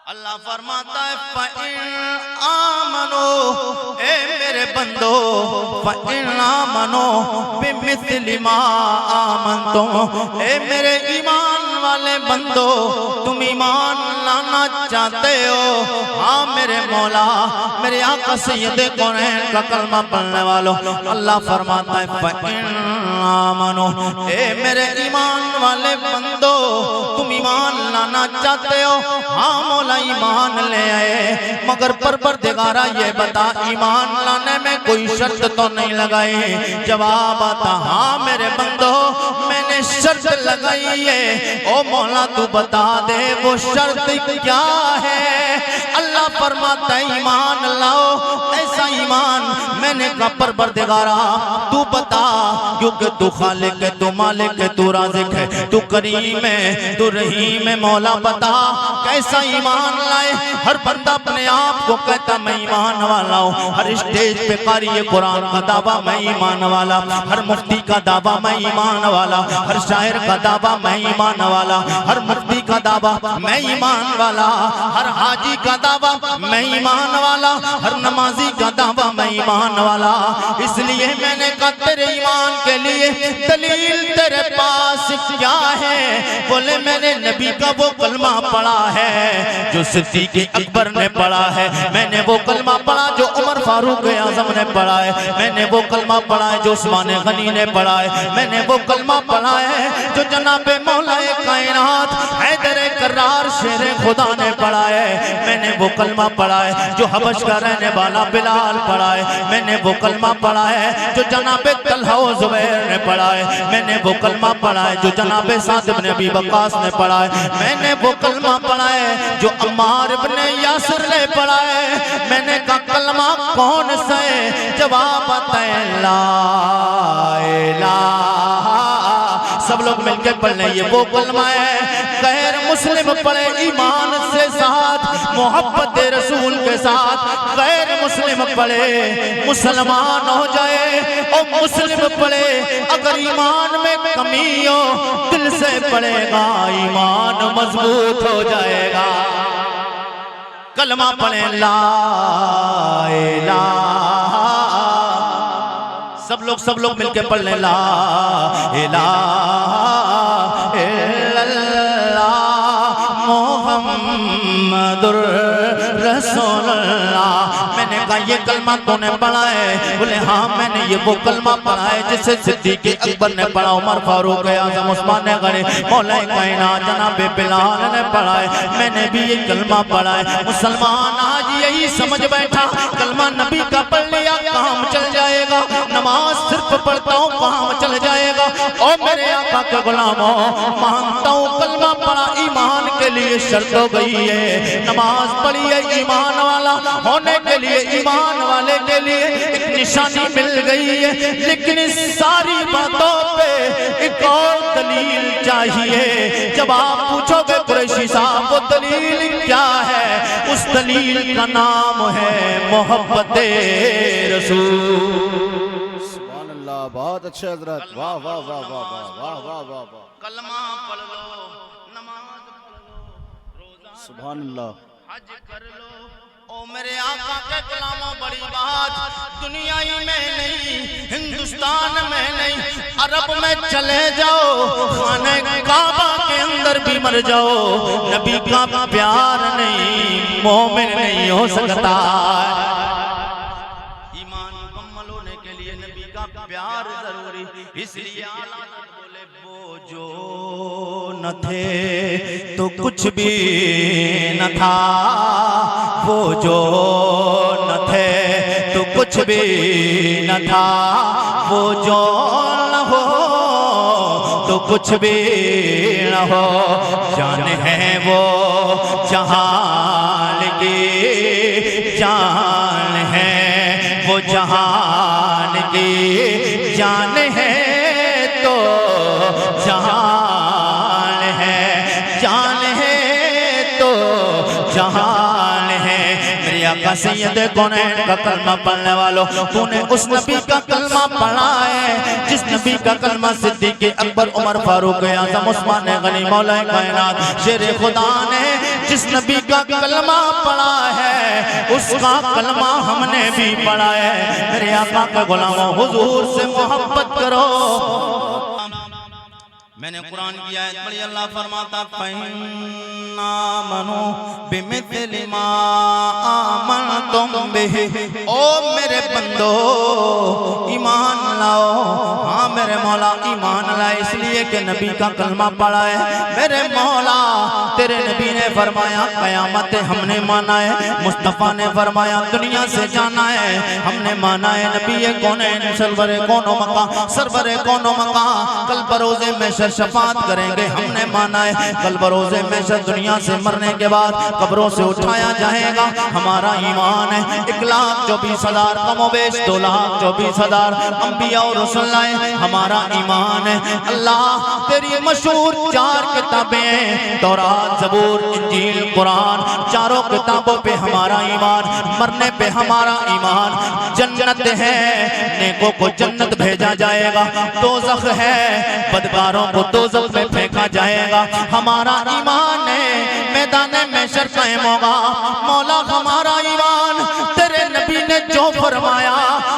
अल्लाह फरमाता है फ़इन आमनो, ए मेरे बंदो, फ़इन आमनो बिमिस्लि मा आमनतुम, ए मेरे ईमान वाले बंदो, तुम ईमान लाना चाहते हो? हाँ मेरे मौला, मेरे आका सैयदे कौनैन का कलमा पढ़ने वालों, अल्लाह फरमाता है फ़इन आमनो, ए मेरे ईमान वाले बंदो, तुम ईमान लाना चाहते हो? हाँ मौला ईमान ले आए, मगर परवरदिगारा ये बता ईमान लाने में कोई शर्त तो नहीं लगाई। जवाब आता हाँ मेरे बंदो मैंने शर्त लगाई है। ओ मौला तू बता दे वो शर्त क्या है? अल्लाह फरमाता है ईमान लाओ, ऐसा ईमान मैंने कहा परवरदिगारा तू बता, क्योंकि तू खालिक है, तू मालिक है, तू राज़िक है, तू करीम है, तू रहीम है। मौला बता कैसा ईमान लाए? हर बंदा अपने आप को कहता मैं ईमान वाला हूँ, हर स्टेज पे कारी कुरान का दावा मैं ईमान वाला, हर मुफ्ती का दावा मैं ईमान वाला, हर शायर का दावा मैं ईमान वाला, हर मुफ्ती का दावा मैं ईमान वाला, हर हाजी का दावा मैं ईमान वाला, हर नमाजी का दावा मैं ईमान वाला। इसलिए मैंने कहा तेरे ईमान के लिए दलील तेरे पास क्या है? बोले मैंने नबी का वो कलमा पढ़ा है जो सिद्दीक़ अकबर ने पढ़ा है, मैंने वो कलमा पढ़ा जो उमर फारूक आज़म ने पढ़ा है, मैंने वो कलमा पढ़ा है जो उस्मान गनी ने पढ़ा है, मैंने वो कलमा पढ़ा है जो जनाबे मौलाए कायनात हैदर कर्रार शेर खुदा ने पढ़ा है, मैंने वो कलमा पढ़ा है जो हबश का रहने वाला बिलाल पढ़ा है, मैंने वो कलमा पढ़ा है जो जनाबे तलहा व ज़ुबैर ने पढ़ा है, मैंने वो कलमा पढ़ा है जो जनाबे साद इब्न अबी वक्कास ने पढ़ा है, मैंने वो कलमा पढ़ा है जो अम्मार इब्ने यासिर ने पढ़ा है। मैंने कहा कलमा कौन सा है? जवाब आता है ला इलाहा। सब लोग मिलकर पढ़ लें, ये वो कलमा है गैर मुस्लिम पढ़े ईमान से साथ, मोहब्बत रसूल के साथ, गैर मुस्लिम पढ़े मुसलमान हो जाए और मुस्लिम पढ़े अगर ईमान में कमी हो दिल से पढ़ेगा ईमान मजबूत हो जाएगा। कलमा पढ़े ला इलाहा, सब लोग मिलके पढ़ लें ला इलाहा इल्लल्लाह मुहम्मदुर रसूलुल्लाह। मैंने कहा ये कलमा तूने पढ़ा है? बोले हाँ मैंने ये वो कलमा पढ़ा है जिसे सिद्दीक़ अकबर ने पढ़ा, उमर फारूक आज़म, उस्मान गनी, मौलाए कायनात जनाबे बिलाल ने पढ़ा है, मैंने भी ये कलमा पढ़ा है। मुसलमान आज यही समझ बैठा कलमा नबी का पढ़ लिया काम चल जाएगा, नमाज सिर्फ पढ़ता हूँ काम चल जाएगा। और मेरे आका के गुलामों मानता हूँ कलमा पढ़ा ईमान के लिए शर्त हो गई है, नमाज पढ़ी है ईमान वाला होने के लिए, ईमान वाले के लिए एक निशानी मिल गई है। लेकिन इस सारी बातों पे एक और दलील चाहिए। जब आप पूछोगे कुरैशी साहब वो दलील क्या है? उस दलील का नाम है मोहब्बत रसूल। सुभान अल्लाह, बहुत अच्छे हजरत, वाह वाह वाह वाह वाह वाह वाह वाह वाह। कलमा पढ़ लो, नमाज पढ़ लो, रोजा सुभान अल्लाह, हज कर लो। ओ मेरे आका के कलामों बड़ी बात दुनिया ही में नहीं, हिंदुस्तान में नहीं, अरब में चले जाओ, खाने काबा के अंदर भी मर जाओ, नबी का प्यार नहीं मोमिन नहीं हो सकता। ईमान मुकम्मल होने के लिए नबी का प्यार जरूरी, इसलिए बोले वो जो न थे तो कुछ भी न था, वो जो न थे तो कुछ भी न था, वो जो न हो तो कुछ भी न हो, जान है वो जहान की जान है, वो जहान की जान है तो जहान है, जान है तो जहान है। मेरे आका सैयद कौनैन का कलमा पढ़ने वालों, तूने उस नबी का कलमा पढ़ा है जिस नबी का कलमा सिद्दीक़ अकबर, उमर फारूक आज़म, उस्मान गनी, मौलाए कायनात शेर खुदा ने जिस नबी का कलमा पढ़ा है उसका कलमा हमने भी पढ़ा है। मेरे आका के गुलामों हुजूर से मोहब्बत करो। मैंने कुरान की आयत पढ़ी, अल्लाह फरमाता फइन्ना मनो बिमिथलि मा आमनतुम बिही। ओ मेरे बंदो ईमान लाओ। हाँ मेरे मौला ईमान लाए इसलिए कि नबी का कलमा पढ़ा है। मेरे मौला तेरे नबी ने फरमाया कयामत हमने माना है, मुस्तफ़ा ने फरमाया दुनिया से जाना है हमने माना है। नबी कौन है सरवरे कौनो मका, सरवरे कौनो मका कल बरोज़े में शफात करेंगे हमने माना है। कल बरोज़े में दुनिया से मरने के बाद कब्रों से उठाया जाएगा हमारा ईमान है। 1,24,000 कमोबेश 2,24,000 अंबिया और रसूल हमारा ईमान है। अल्लाह तेरी मशहूर 4 किताबें तौरात ज़बूर इंजील कुरान, चारों किताबों पे हमारा ईमान, मरने पे हमारा ईमान। जन्नत है नेकों को जन्नत भेजा जाएगा, दोज़ख है बदकारों को दोज़ख में फेंका जाएगा। हमारा ईमान है मैदान में शर कायम होगा। मौला हमारा ईमान तेरे नबी ने जो फरमाया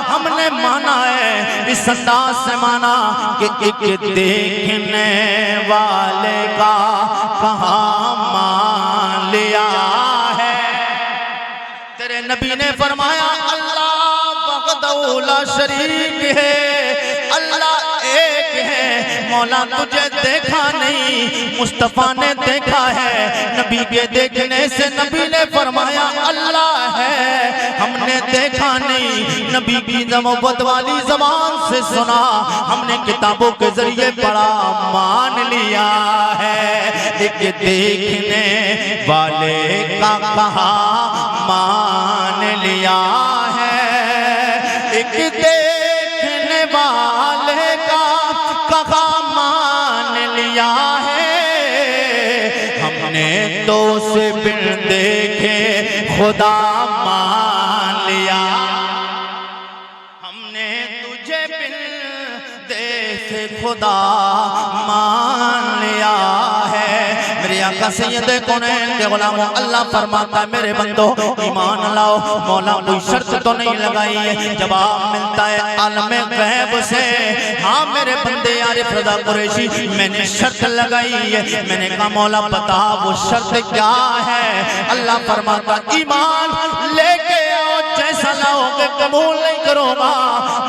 हमने माना है। इस अंदाज से माना कि एक देखने वाले का कहाँ मान लिया है। तेरे नबी ने फरमाया अल्लाह वहदहू ला शरीक है, अल्लाह एक है। मौला तुझे देखा नहीं मुस्तफ़ा ने देखा है। नबी के देखने से नबी ने फरमाया अल्लाह है, हमने देखा नहीं। नबी की नबुव्वत वाली ज़बान से सुना, हमने किताबों के जरिए पढ़ा मान लिया है। एक देखने वाले का कहा मान लिया है, एक देखने वाले का कहा मान लिया है। हमने तो उसे बिन देखे खुदा मान लिया, हमने तुझे बिन देखे खुदा मान लिया है। मेरे आका सैयद कौनैन के गुलामों अल्लाह फरमाता है मेरे बंदो ईमान लाओ। मौला कोई शर्त तो नहीं लगाई है, जवाब मिलता है आलम गैब से। हाँ मेरे बंदे आरिफ रज़ा कुरैशी मैंने शर्त लगाई है। मैंने कहा मौला बता वो शर्त क्या है। अल्लाह फरमाता ईमान लेके आओ, जैसा लाओगे कबूल नहीं करोगा।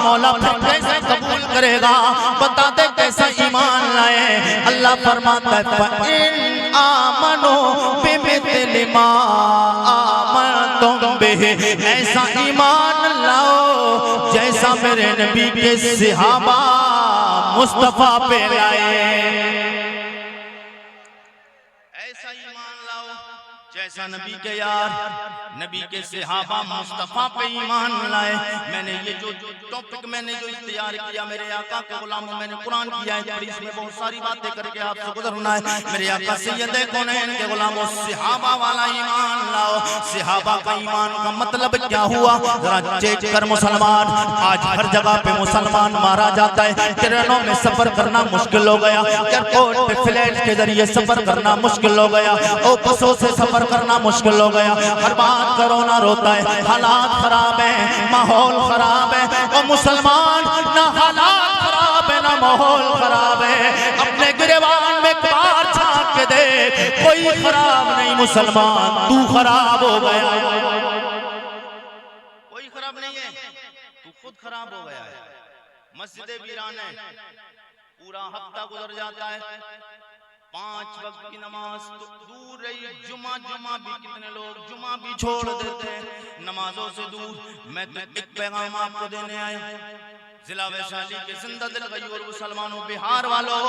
मौला फिर कैसे कबूल करेगा, बता दे कैसा ईमान लाए। अल्लाह फरमाता है आमनो बिमिथलि मा आमनतुम बिही। ऐसा ईमान लाओ जैसा मेरे नबी के सहाबा मुस्तफा पे लाए। ऐसा ईमान लाओ जैसा नबी के यार नबी के सहाबा मुस्तफा पे ईमान लाए। मैंने ये जो टॉपिक मैंने जो इख्तियार किया मेरे आका के गुलामों, मैंने कुरान किया है बड़ी, इसमें बहुत सारी बातें करके आपसे गुजरना है। मेरे आका सैयद कौनैन के गुलामों सहाबा वाला ईमान लाओ। सहाबा का ईमान का मतलब क्या हुआ जरा चेक कर मुसलमान। आज हर जगह पे मुसलमान मारा जाता है, ट्रेनों में सफर करना मुश्किल हो गया, एयरपोर्ट पे फ्लाइट के जरिए सफर करना मुश्किल हो गया, और बसों से सफर करना मुश्किल हो गया। हर बात कोरोना रोता है, हालात खराब है, माहौल खराब है। और मुसलमान ना हालात खराब है ना माहौल खराब है। अपने गिरेबान में बार झांक के देख, कोई खराब नहीं मुसलमान, तू खराब हो गया। कोई खराब नहीं है, तू खुद खराब हो गया है। मस्जिद वीरान है, पूरा हफ्ता गुजर जाता है, 5 वक्त की नमाज तो दूर रही, जुमा भी कितने लोग जुमा भी छोड़ देते हैं नमाजों से दूर। मैं तो एक पैगाम आपको देने आया, जिला वैशाली के जिंदा दिल गयूर मुसलमानों, बिहार वालों,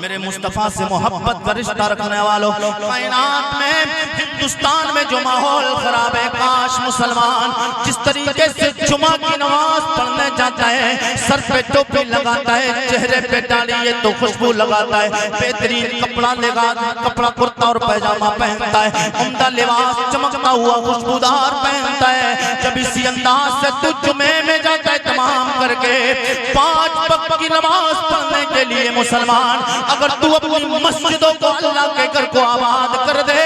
मेरे मुस्तफा से मोहब्बत का रिश्ता रखने वालों, कायनात में हिंदुस्तान में जो माहौल खराब है, काश मुसलमान जिस तरीके से जुमा की नमाज पढ़ने जाता है, सर पे टोपी लगाता है, चेहरे पे डालिए तो खुशबू लगाता है, बेहतरीन कपड़ा लगा, कपड़ा कुर्ता और पैजामा पहनता है, उम्दा लिबास चमकता हुआ खुशबूदार पहनता है। जब इसी अंदाज से तू जुमे में जाता है तमाम करके 5 वक्त की नमाज पढ़ने के लिए मुसलमान, अगर तू अपनी मस्जिदों को अल्लाह के घर को आबाद कर दे,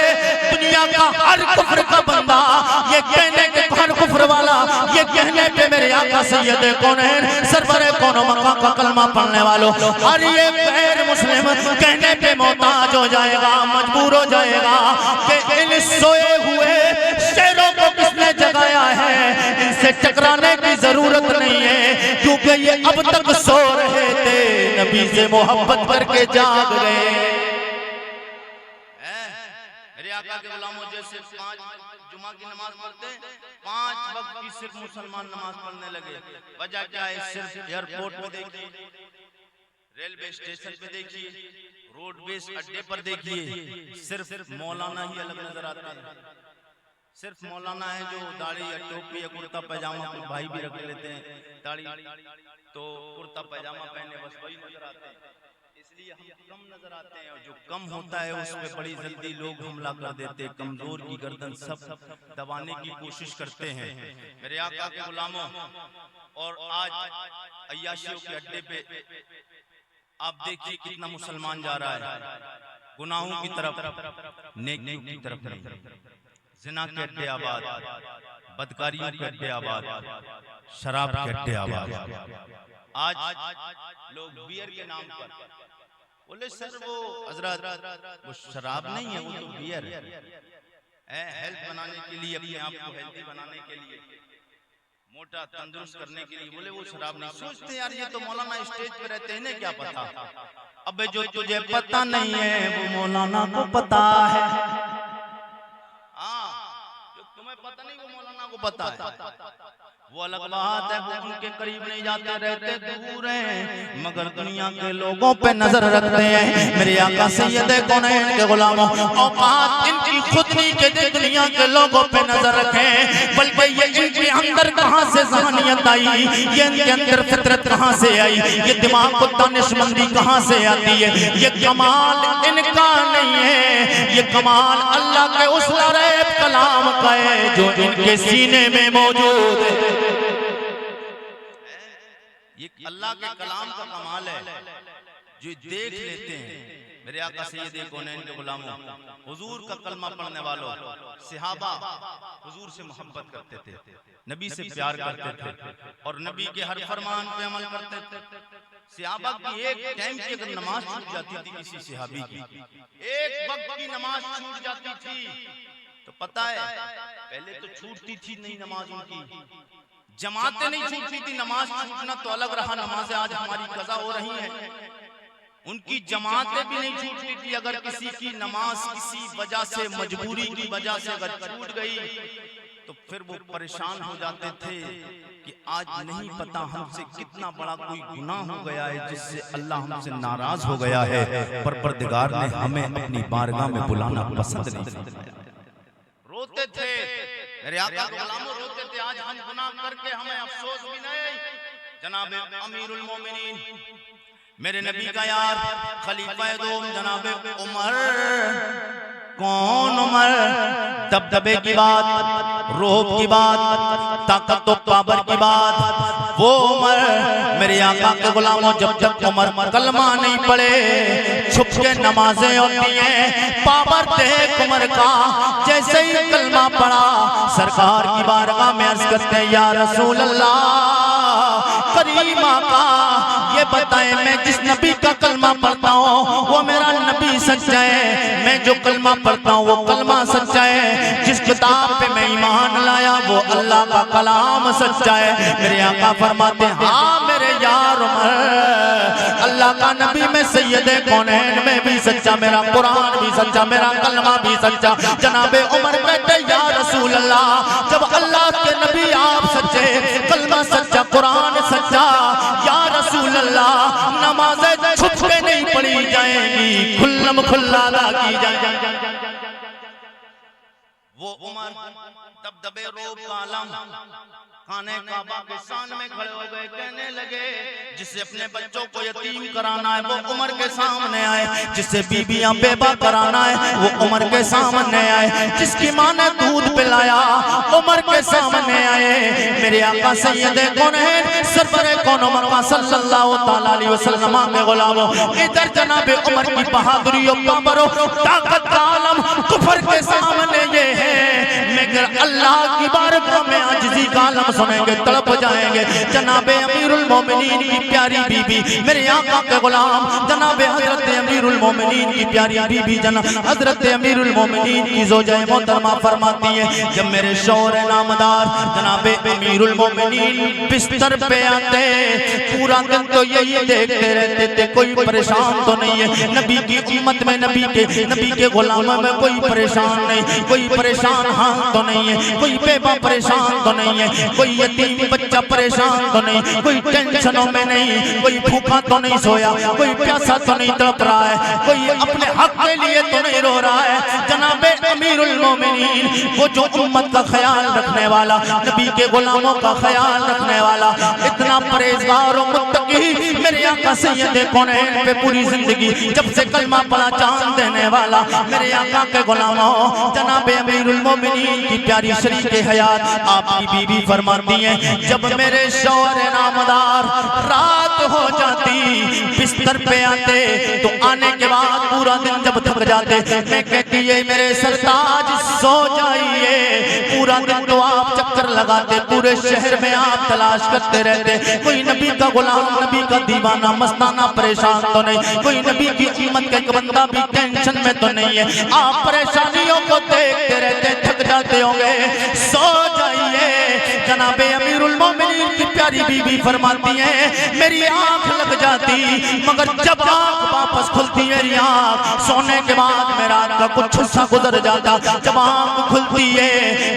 दुनिया आका हर कुफ्र का बंदा, ये कहने के हर कुफ्र वाला, ये कहने पे मेरे आका सैयद कौनैन सरवरे कौनो मका का कलमा पढ़ने वालों, और ये गैर मुस्लिम कहने पे मोहताज हो जाएगा, मजबूर हो जाएगा कि इन सोए हुए शेरों को किसने जगाया है, इनसे टकराने की जरूरत नहीं है, क्योंकि ये अब तक सो रहे थे, नबी से मोहब्बत करके जाग गए। मेरे आका के गुलामों, जैसे 5 जुमा की नमाज पढ़ते, 5 वक्त की सिर्फ मुसलमान नमाज पढ़ने लगे। वजह क्या है? सिर्फ एयरपोर्ट में देखिए, रेलवे स्टेशन पे देखिए, रोडवेज अड्डे पर देखिए, सिर्फ मौलाना ही अलग नजर आते हैं। सिर्फ मौलाना है जो दाढ़ी या टोपी या कुर्ता पैजामा, कुछ भाई भी रख लेते हैं दाढ़ी, तो कुर्ता पैजामा पहने, बस वही नजर आते हैं, इसलिए हम कम नजर आते हैं। और जो कम होता है उस पे बड़ी जल्दी लोग हमला कर देते हैं, कमजोर की गर्दन सब दबाने की कोशिश करते हैं। मेरे आका के गुलामों, और आज अय्याशियों के अड्डे पे आप देखिए कितना मुसलमान जा रहा है, गुनाहों की तरफ, नेकियों की तरफ नहीं। जिना के अड्डे आबाद, बदकारियों के अड्डे आबाद, शराब के अड्डे आबाद। आज लोग बियर के नाम पर बोले, सर वो हजरत वो शराब नहीं है, वो तो बियर है, हेल्थ बनाने के लिए, अपने आप को हेल्दी बनाने के लिए, मोटा तंदुरुस्त करने के लिए, बोले वो शराब नहीं। सोचते यार ये तो मौलाना स्टेज पे रहते हैं, इन्हें क्या पता। अबे जो तुझे पता नहीं है वो मौलाना को पता है। हाँ, जो तुम्हें पता नहीं वो मौलाना को पता है, वो अलग बात है, वो उनके करीब नहीं जाते, रहते दूर हैं, मगर दुनिया के लोगों पे नजर रखते हैं। मेरे आका सैयद कौनैन के गुलामों, औकात इनकी खुद नहीं के दे दुनिया के लोगों पे नजर रखें, बल्कि ये इनके अंदर कहां से ज़हनियत आई, ये इनके अंदर फितरत कहां से आई, ये दिमाग को दानिशमंदी कहां से आती है। ये कमाल इनका नहीं है, ये कमाल अल्लाह के उस लारैब कलाम का है जो इनके सीने में मौजूद है। ये अल्लाह के कलाम का कमाल है जो देख लेते हैं। मेरे आका सैयद कौनैन के गुलामों, हुजूर का कलमा पढ़ने वालों, सहाबा हुजूर से मोहब्बत करते थे, नबी से प्यार करते थे, और नबी के हर फरमान पे अमल करते थे। सहाबा की एक टाइम की अगर नमाज छूट जाती थी, किसी सहाबी की एक वक्त की नमाज छूट जाती थी, तो पता है पहले तो छूटती थी नहीं नमाज, उनकी जमातें नहीं छूटती थी, नमाज छूटना तो अलग रहा, नमाजें आज हमारी कज़ा हो रही हैं, उनकी जमातें भी नहीं छूटती थी। अगर किसी की नमाज किसी वजह से, मजबूरी की वजह से अगर छूट गई, तो फिर वो परेशान हो जाते थे कि आज नहीं पता हमसे कितना बड़ा कोई गुनाह हो गया है जिससे अल्लाह हमसे नाराज हो गया है, पर परदिगार ने हमें अपनी बारगाह में बुलाना पसंद नहीं किया। रोते थे मेरे आका के गुलामों, रोते थे। आज हम गुनाह करके हमें अफसोस भी नहीं। जनाब अमीरुल मोमिनीन, मेरे नबी का यार, खलीफा दो जनाब उमर, कौन उमर, दबदबे की बात, रोब की बात, ताकत व पावर की बात, वो उमर। मेरे आका के गुलामों, जब तक उमर कलमा नहीं पड़े, छुप के नमाजें होती हैं, पावर देख उमर का, जैसे ही कलमा पड़ा सरकार की बारगाह में अर्ज करते हैं, या रसूल अल्लाह, करीम आका ये बताएं, मैं जिस नबी का कलमा पढ़ता हूँ वो मेरा नबी सच्चा है, मैं जो कलमा पढ़ता हूँ वो कलमा सच्चा है, जिस किताब पे मैं ईमान लाया वो अल्लाह का कलाम सच्चा है। मेरे आका फरमाते हैं, हाँ मेरे यार उमर, अल्लाह का नबी में सैयद कौनैन में भी सच्चा, मेरा कुरान भी सच्चा, मेरा कलमा भी सच्चा। जनाबे उमर कहते, या रसूल अल्लाह, जब अल्लाह के नबी आप सच्चे, कलमा सच्चा, कुरान सच्चा, या रसूल अल्लाह, नमाज़ें छुप के नहीं पढ़ी जाएंगी, खुल्लम खुल्ला अदा की जाएंगी। वो उमर दबदबे रोब का आलम खाने काबा के सामने खड़े हो गए, कहने लगे, जिसे अपने बच्चों को यतीम कराना है वो उमर के सामने आए, जिसे बीबियां बेबा कराना है वो उमर के सामने आए, जिसकी माँ ने दूध पिलाया उमर के सामने आए। मेरे आका सैयद कौनैन सरवर कौनो मका सल्लल्लाहु तआला अलैहि वसल्लम के गुलामों, इधर जनाब उमर की बहादुरी और पावरों ताकत का आलम कुफर के सामने ये है। मगर अल्लाह की बारगाह में आजिज़ी का आलम सुनेंगे तड़प जाएंगे। जनाब अमीरुल मोमिनीन की प्यारी बीबी मेरे आका के गुलाम जनाब हजरत अमीरुल मोमिनीन की प्यारी बीबी जनाब हजरत अमीरुल मोमिनीन की ज़ौजा मोहतरमा फरमाती है, जब मेरे शौहर नामदार जनाब अमीरुल मोमिनीन बिस्तर पे आते पूरा दिन तो यही देखते रहते थे कोई परेशान तो नहीं है। नबी की उम्मत में नबी के गुलामों में कोई परेशान नहीं, कोई परेशान हाल तो नहीं है, कोई बेबा परेशान तो नहीं है, कोई यतीम बच्चा परेशान तो नहीं, कोई टेंशनों में नहीं, कोई भूखा तो नहीं सोया, कोई प्यासा तो नहीं तड़प रहा है, कोई अपने हक के लिए तो नहीं रो रहा है। जनाबे अमीरुल मोमिनीन वो जो उम्मत का ख्याल रखने वाला, नबी के गुलामों का ख्याल रखने वाला, इतना परहेजगार और मुत्तकी मेरे आका सैयद कौनैन पे पूरी जिंदगी जब से कलमा पढ़ा जान देने वाला मेरे आका के गुलामों जनाब अमीरुल मोमिनीन की प्यारी शरीक हयात आपकी बीबी फरमाती हैं, जब मेरे शौहर नामदार रात हो जाती बिस्तर पे आते तो आने के बाद पूरा दिन जब थक जाते मैं कहती है मेरे सरताज सो जाइए। पूरा दिन तो आप चक्कर लगाते, पूरे शहर में आप तलाश करते रहते, कोई नबी का गुलाम नबी का दीवाना मस्ताना परेशान तो नहीं, कोई नबी की उम्मत का एक बंदा भी टेंशन में तो नहीं है। आप परेशानियों को देखते रहते थक जाते होंगे, सो जाइए। जनाबे अमीरुल मोमिनीन की प्यारी बीबी फरमाती है मेरी आंख लग जाती मगर जब आंख वापस खुलती मेरी आंख सोने के बाद मेरा का कुछ हिस्सा गुजर जाता, जब आंख खुलती है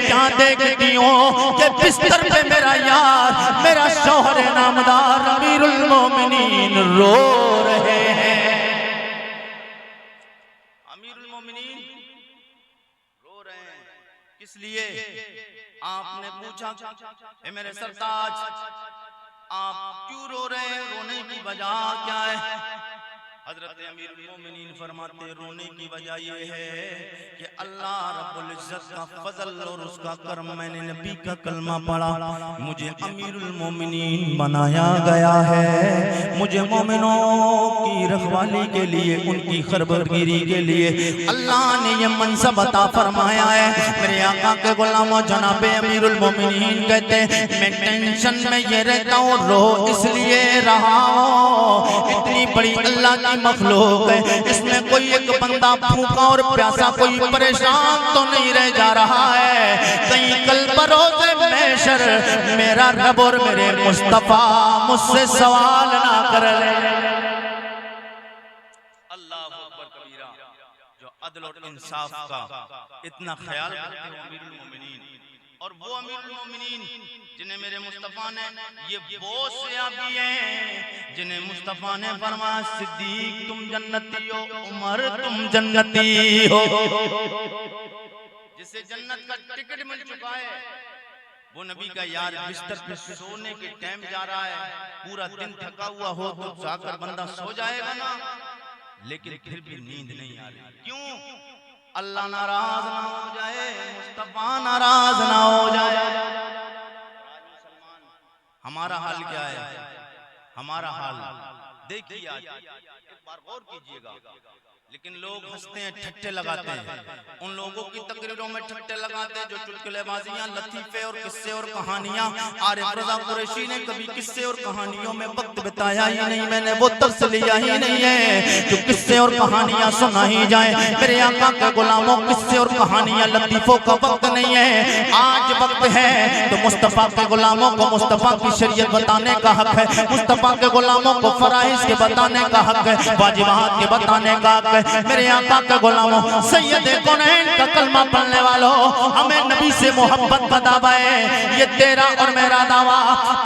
क्या देखती हूँ कि बिस्तर पे मेरा यार मेरा शौहर नामदार अमीरुल मोमिनीन रो रहे हैं। अमीरुल मोमिनीन रो रहे हैं किस लिए? आपने पूछा ए मेरे सरताज आप क्यों रो रहे हैं, रोने की वजह क्या है? हजरत अमीरुल मोमिनीन फरमाते रोने की वजह यह है कि अल्लाह रब्बुल इज्जत का फजल और उसका करम, मैंने नबी का कलमा पढ़ा, मुझे अमीरुल मोमिनीन बनाया गया है। मुझे मोमिनों की रखवाली के लिए उनकी खैरबरगिरी के लिए अल्लाह ने ये मनसब अता फरमाया है। मेरे आका के गुलामों जनाबे अमीरुल मोमिनीन कहते मैं टेंशन में ये रहता हूँ, रो इसलिए रहा हूँ इतनी बड़ी अल्लाह की मखलूक है, इसमें कोई एक बंदा भूखा और प्यासा कोई परेशान तो नहीं रह जा रहा है। कहीं कल बरोज़े महशर मेरा रब और मेरे मुस्तफा मुझसे सवाल ना कर ले। अल्लाह अकबर कबीरा, जो अदल और इंसाफ का इतना ख्याल करते हैं अमीरुल मोमिनीन, और वो अमीरुल मोमिनीन जिन्हें मेरे मुस्तफा ने ये वो सहाबी हैं जिन्हें मुस्तफा ने फरमाया सिद्दीक तुम जन्नती हो, उमर तुम जन्नती हो, जिसे जन्नत का टिकट मिल चुका है वो नबी का यार बिस्तर पे सोने के टाइम जा रहा है, पूरा दिन थका हुआ हो तो जाकर बंदा सो जाएगा ना, लेकिन फिर भी नींद नहीं आ रही। क्यों? अल्लाह नाराज ना हो जाए, मुस्तफा नाराज ना हो जाए। हमारा हाल क्या है? हमारा हाल देखिए आज एक बार गौर कीजिएगा, लेकिन लोग हंसते हैं ठट्टे लगाते हैं, उन लोगों की तकरीरों में ठट्टे लगाते हैं जो चुटकुलेबाजियां लतीफे और किस्से और कहानियां। आरिफ रज़ा कुरैशी ने कभी किस्से और कहानियों में वक्त बिताया ही नहीं, मैंने वो तर्स लिया ही नहीं है जो किस्से और कहानियां सुना ही जाए। मेरे आका के गुलामों किस्से और कहानियां लतीफों का वक्त नहीं है, आज वक्त है तो मुस्तफा के गुलामों को मुस्तफा की शरीयत बताने का हक है, मुस्तफा के गुलामों को फराइज के बताने का हक है, वाजिबात के बताने का हक है। मेरे आका के गुलामों सैयद कौनैन का कलमा पढ़ने वालों, हमें नबी से मोहब्बत का दावा है, ये तेरा और मेरा दावा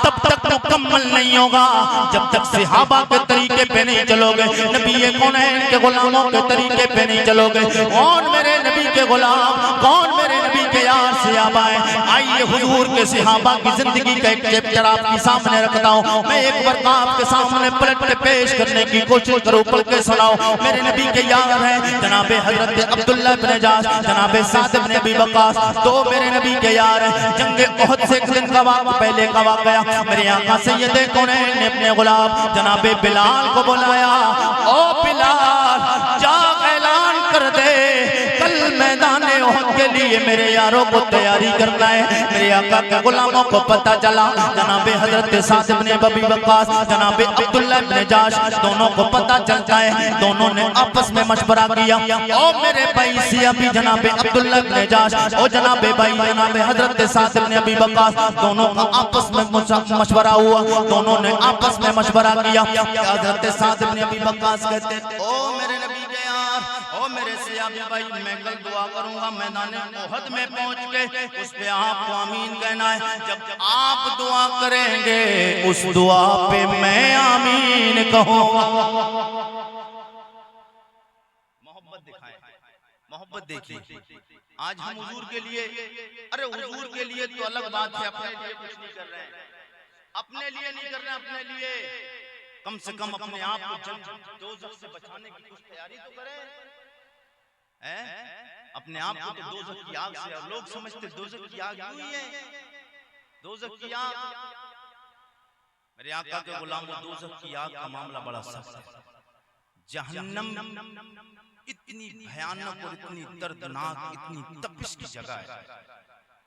तब तक मुकम्मल नहीं होगा जब तक सहाबा के तरीके पे नहीं चलोगे, नबी कौनैन के गुलामों के तरीके पे नहीं चलोगे। कौन मेरे नबी के गुलाम, कौन मेरे नबी के यार सहाबा हैं। आइए हुजूर के सहाबा की जिंदगी का एक चैप्टर आपके सामने रखता हूँ। मैं एक बार आपके सामने पलट के पेश करने की कोशिश करूँ, पढ़ के सुनाओ। मेरे नबी के यार हैं जनाबे हजरत अब्दुल्लाह इब्न जाश, जनाबे साद इब्न अबी वक्कास, दो मेरे नबी के यार हैं। जंगे ओहद से एक दिन का वक्त पहले का वाकया, मेरे आका सैयदे कौनैन ने अपने गुलाम जनाबे बिलाल को बुलाया। ओ बिलाल, जा ऐलान कर दे कल मैदान ओहद के लिए मेरे यारों को तैयारी करना है। मेरे आका के गुलामों को पता चला, जनाबे हजरत साद इब्न अबी वक्कास, जनाबे अब्दुल्लाह इब्न जाश, दोनों को पता चलता है। दोनों ने आपस में मशवरा किया। ओ मेरे भाई से अभी जनाबे अब्दुल्लाह इब्न जाश, ओ जनाबे भाई जनाबे हजरत साद इब्न अबी वक्कास, दोनों का आपस में मशवरा हुआ। दोनों ने आपस में मशवरा किया। हजरत साद इब्न अबी वक्कास कहते ओ मेरे नबी के यार, ओ मेरे सहाबी भाई, मैं कल दुआ करूंगा मैदान ओहद में पहुंच के, उस पे आपको आमीन कहना है। जब आप दुआ करेंगे उस दुआ पे मैं आमीन कहूंगा। मोहब्बत दिखाएं, मोहब्बत देखिए। आज हम हुजूर के लिए, अरे हुजूर के लिए तो अलग बात है, अपने लिए कुछ नहीं कर रहे हैं, अपने लिए नहीं कर रहे हैं, अपने लिए कम से कम अपने आप को दोज़ख से बचाने की कुछ तैयारी तो करें। अपने आप को तो दोज़ख की आग से, और लोग समझते दोज़ख की आग क्यों है, दोज़ख की आग। मेरे आका के गुलामों, दोज़ख की आग का मामला बड़ा सख्त है। जहन्नम इतनी भयानक और इतनी दर्दनाक, इतनी तपिश की जगह है,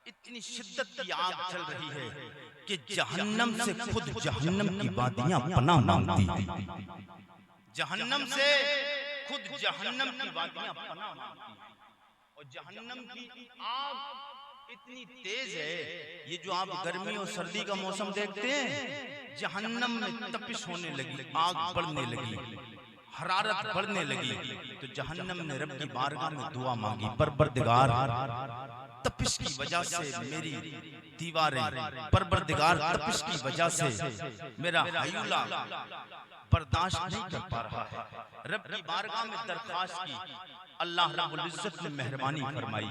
इतनी शिद्दत की आग चल रही है कि जहन्नम से खुद जहन्नम की वादियां पनाह मांगती थी। जहन्नम से खुद जहन्नम की वादियां पनाह मांगती हैं। और जहन्नम की आग इतनी तेज है, ये जो आप गर्मी और सर्दी का मौसम देखते हैं, जहन्नम में तपिश होने लगी, आग बढ़ने लगी, हरारत बढ़ने लगी। तो जहन्नम ने रब की बारगाह में दुआ मांगी, परवरदिगार तपिश की वजह से मेरी दीवारें, परवरदिगार तपिश की वजह से मेरा हयूला बर्दाश्त नहीं कर पा रहा है। रब की बारगाह में दरख्वास्त की, अल्लाह रब्बुल इज्जत ने मेहरबानी फरमाई,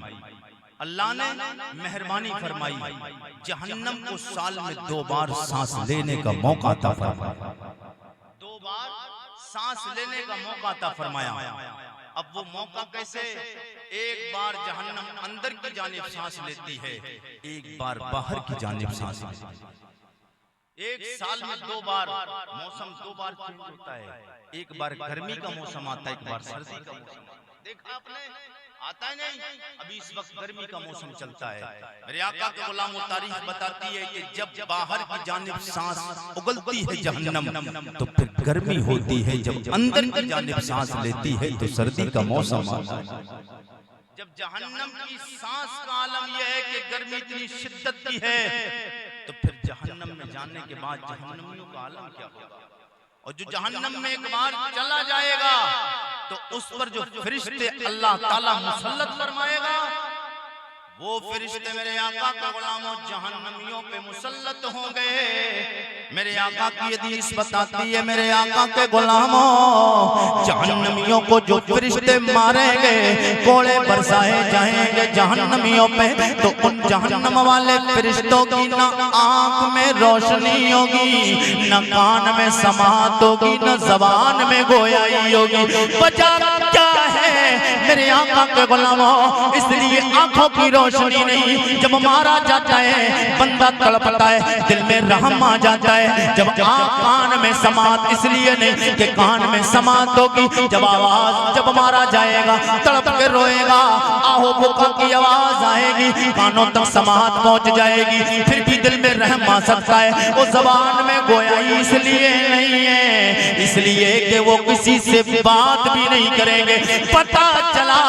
अल्लाह ने मेहरबानी फरमाई, जहन्नम को साल में 2 बार सांस लेने का मौका अता फरमाया, 2 बार सांस लेने का मौका अता फरमाया। अब वो मौका कैसे? एक बार जहन्नम अंदर की जानिब सांस लेती है, एक बार बाहर की जानिब सांस लेती है। एक साल में 2 बार मौसम 2 बार चेंज होता है, एक बार गर्मी का मौसम आता है, एक बार सर्दी का मौसम देखा आपने, आता है नहीं। अभी इस वक्त गर्मी का मौसम चलता है। मेरे आका के गुलाम तारीख बताती है कि जब बाहर की जानिब सांस उगलती है जहन्नम, तो फिर गर्मी होती है। जब अंदर की जानिब सांस लेती है तो सर्दी का मौसम आता है। जब जहन्नम की सांस का आलम यह है कि गर्मी इतनी शिद्दत की है, तो फिर जहन्नम में जाने के बाद जहन्नमियों का आलम क्या होगा। और जो जहन्नम में एक बार चला जाएगा तो उस पर जो फरिश्ते अल्लाह ताला मुसल्लत फरमाएगा, वो फरिश्ते मेरे आका के गुलामों जहन्नमियों पे मुसल्लत हो गए। मेरे आका की हदीस बताती है, मेरे आका के गुलामों जहन्नमियों को जो फरिश्ते मारेंगे, कोड़े बरसाए जाएंगे जहन्नमियों पे, तो उन जहन्नम वाले फरिश्तों की न आंख में रोशनी होगी, न कान में समात होगी, न जबान में गोयाई होगी। वजह क्या है मेरे आका के गुलामों? इसलिए आंखों की रोशनी नहीं, जब मारा जाता है बंदा तड़पता है, दिल में रहम आ जाता है। जब कान में समात इसलिए नहीं कि कान में समात होगी, जब आवाज जब मारा जाएगा तड़प के रोएगा, आहो बुका की आवाज आएगी, कानों तक समात पहुंच जाएगी, फिर भी दिल में रहम आ सकता है। वो जबान में गोयाई इसलिए नहीं है, इसलिए कि वो किसी से बात भी नहीं करेंगे। पता चला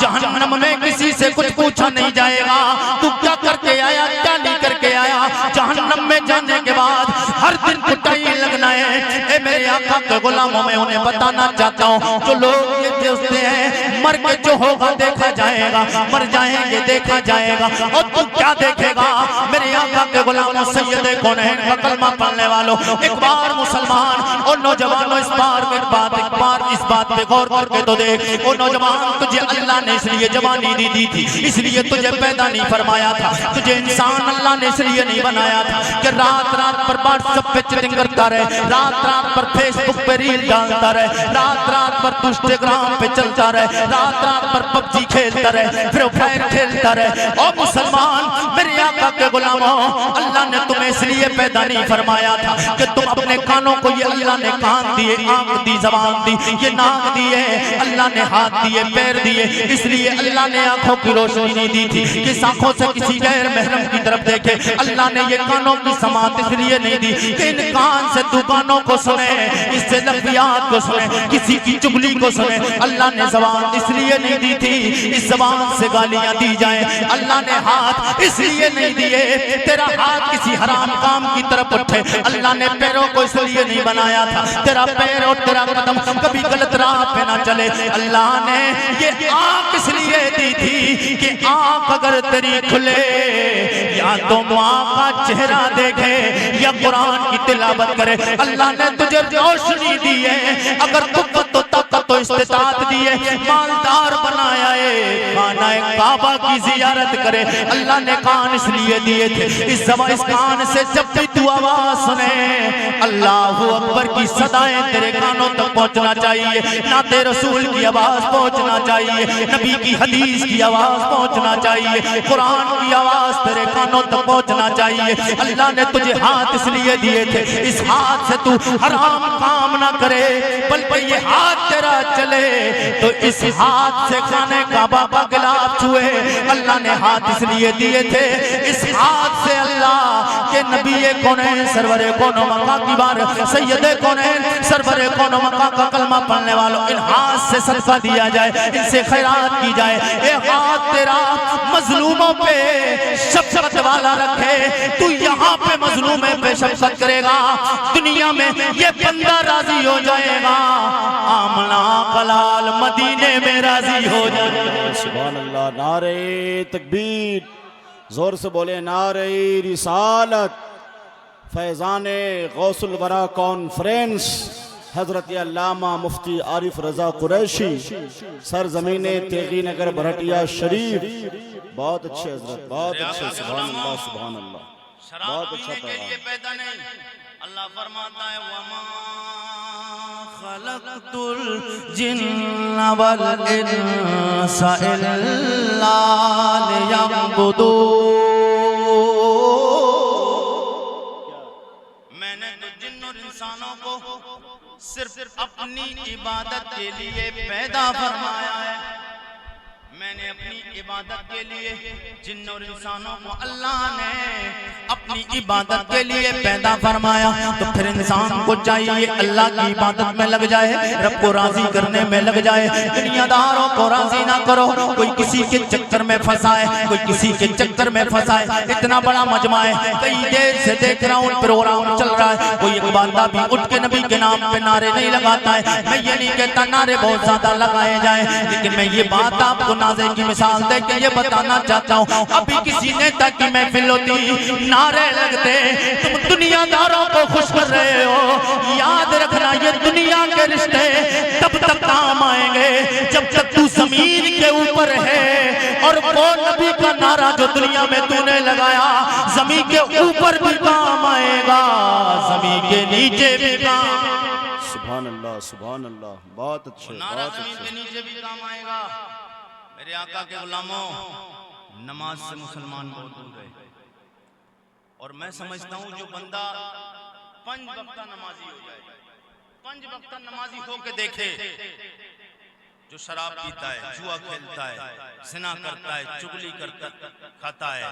जहन्नम में किसी से कुछ पूछा नहीं जाएगा, तू क्या करके आया क्या नहीं करके आया। जहन्नम में जाने के बाद हर दिन कुटाई लगना है। ए मेरे आका के गुलामों में उन्हें बताना चाहता हूँ, जो लोग ये सोचते हैं मर के जो होगा देखा जाएगा, मर जाएंगे देखा जाएगा, और तू क्या देखेगा? मेरे आका के गुलामों सैयदे कौनैन का कलमा पढ़ने वालों, एक बार मुसलमान और नौजवानों इस बात पे गौर करके तो देख। ओ नौजवान, तुझे अल्लाह ने इसलिए जवानी दी थी, इसलिए तुझे पैदा नहीं फरमाया था, तुझे इंसान अल्लाह ने इसलिए नहीं बनाया था कि रात रात पर व्हाट्सएप पे चैटिंग करता रहे, रात रात पर फेसबुक पे रील डालता रहे, रात रात पर इंस्टाग्राम पे चलता रहे, रात रात पर पबजी खेलता रहे, फ्री फायर खेलता रहे। और मुसलमान, मेरे आका के गुलामों, अल्लाह ने तुम्हें इसलिए पैदा नहीं फरमाया था कि तुम अपने कानों को, ये अल्लाह ने कान दिए, आंख दी, जबान दी, ये नाक दिए, अल्लाह ने हाथ दिए, पैर दिए, इसलिए अल्लाह ने आंखों की रोशनी नहीं दी थी कि आंखों से किसी गैर महरम की तरफ देखे। अल्लाह ने ये कानों की समात इसलिए नहीं दी कि इन कान से तू गानों को सुने, इससे लफ्ज़ियात को सुने, किसी की चुगली को सुने। अल्लाह ने जबान इसलिए नहीं दी थी इस जबान से गालियां दी जाए। अल्लाह ने हाथ इसलिए नहीं दिए तेरा हाथ किसी हराम काम की तरफ उठे। अल्लाह ने पैरों को इसलिए नहीं बनाया था तेरा पैर और तेरा कदम कभी गलत राह पे ना चले। अल्लाह ने ये आंख इसलिए दी थी कि आंख अगर तेरी खुले, या तो माँ का चेहरा देखे या कुरान की तिलावत करे। अल्लाह ने तुझे रोशनी दी है, अगर कुव्वत तो ताकत तो इस्तिताअत दी है, मालदार बनाया है, खाना काबा की जियारत करे। अल्लाह ने कान इसलिए दिए थे, इस कान से जब भी तू आवाज सुने, अल्लाहू अकबर की सदाएं तेरे कानों तक पहुंचना चाहिए, नाते रसूल की आवाज पहुंचना चाहिए, नबी की हदीस की आवाज पहुंचना चाहिए, कुरान की आवाज तेरे कानों तक पहुंचना चाहिए। अल्लाह ने तुझे हाथ इसलिए दिए थे, इस हाथ से तू हराम काम ना करे, बल्कि ये हाथ तेरा चले तो इस हाथ से खाने काबा का गिलाफ छुए। अल्लाह ने हाथ इसलिए दिए थे, इस हाथ से अल्लाह के नबी कौनैन सरवरे कौनो मका की बार सैयदे कौनैन सरवरे कौनो मका का कलमा पढ़ने वालों, इन हाथ से सदका दिया जाए, इनसे खैरात की जाए। ए हाथ तेरा मजलूमों पे शफकत वाला रखे, तू यहाँ पे मजलूम पे शफकत करेगा, दुनिया में ये बंदा राजी हो जाएगा, आमना कलाल मदीने में राजी हो जाएगा। सुभान अल्लाह। नारे तकबीर, जोर से बोले नारे रिसालत। फैज़ाने गौसुल वरा कॉन्फ्रेंस हजरत अल्लामा मुफ्ती आरिफ रजा कुरैशी सरजमीने तेगी नगर भरटिया शरीफ। बहुत अच्छे हजरत, बहुत अच्छे। सुभान अल्लाह, सुभान अल्लाह, बहुत अच्छा पैगाम। अल्लाह फरमाता है, वमा खलक़तुल जिन्ना वल इंसा इल्ला लियअबुदून। मैंने तो जिन्न और इंसानों को सिर्फ अपनी इबादत के लिए पैदा फरमाया है। मैंने अपनी इबादत के लिए जिन्न और इंसानों को अल्लाह ने अपनी इबादत के लिए पैदा फरमाया। तो फिर इंसान को चाहिए अल्लाह की इबादत में लग जाए, रब को राजी करने में लग जाए। दुनियादारों को राजी ना करो, कोई किसी के चक्कर में फंसाए, कोई किसी के चक्कर में फंसाए। इतना बड़ा मजमा है, कई देर से देख रहा हूँ प्रोग्राम चल रहा है, कोई एक बंदा भी उठ के नबी के नाम पे नारे नहीं लगाता है। मैं ये नहीं कहता नारे बहुत ज्यादा लगाए जाए, लेकिन मैं ये बात आपको नाज़े की मिसाल दे के ये बताना चाहता हूँ। अभी किसी नेता की महफिल होती, नारे लगते, तुम दुनियादारों को खुश कर रहे हो। याद रखना ये दुनिया के रिश्ते तब तक काम आएंगे जब तक तू जमीन के ऊपर है। और वो नबी का नारा जो दुनिया में तूने लगाया, जमीन के ऊपर भी काम आएगा, जमीन के नीचे भी काम। सुभान अल्लाह, सुभान अल्लाह, बहुत अच्छे, नारा बहुत जमीन के नीचे भी काम आएगा। मेरे आका के गुलामों, नमाज से मुसलमान बहुत दूर है। और मैं समझता हूँ जो बंदा 5 वक्त नमाजी हो जाए, 5 वक्त नमाजी हो के देखे, जो शराब पीता है, जुआ खेलता है, ज़िना करता है, चुगली करता खाता है,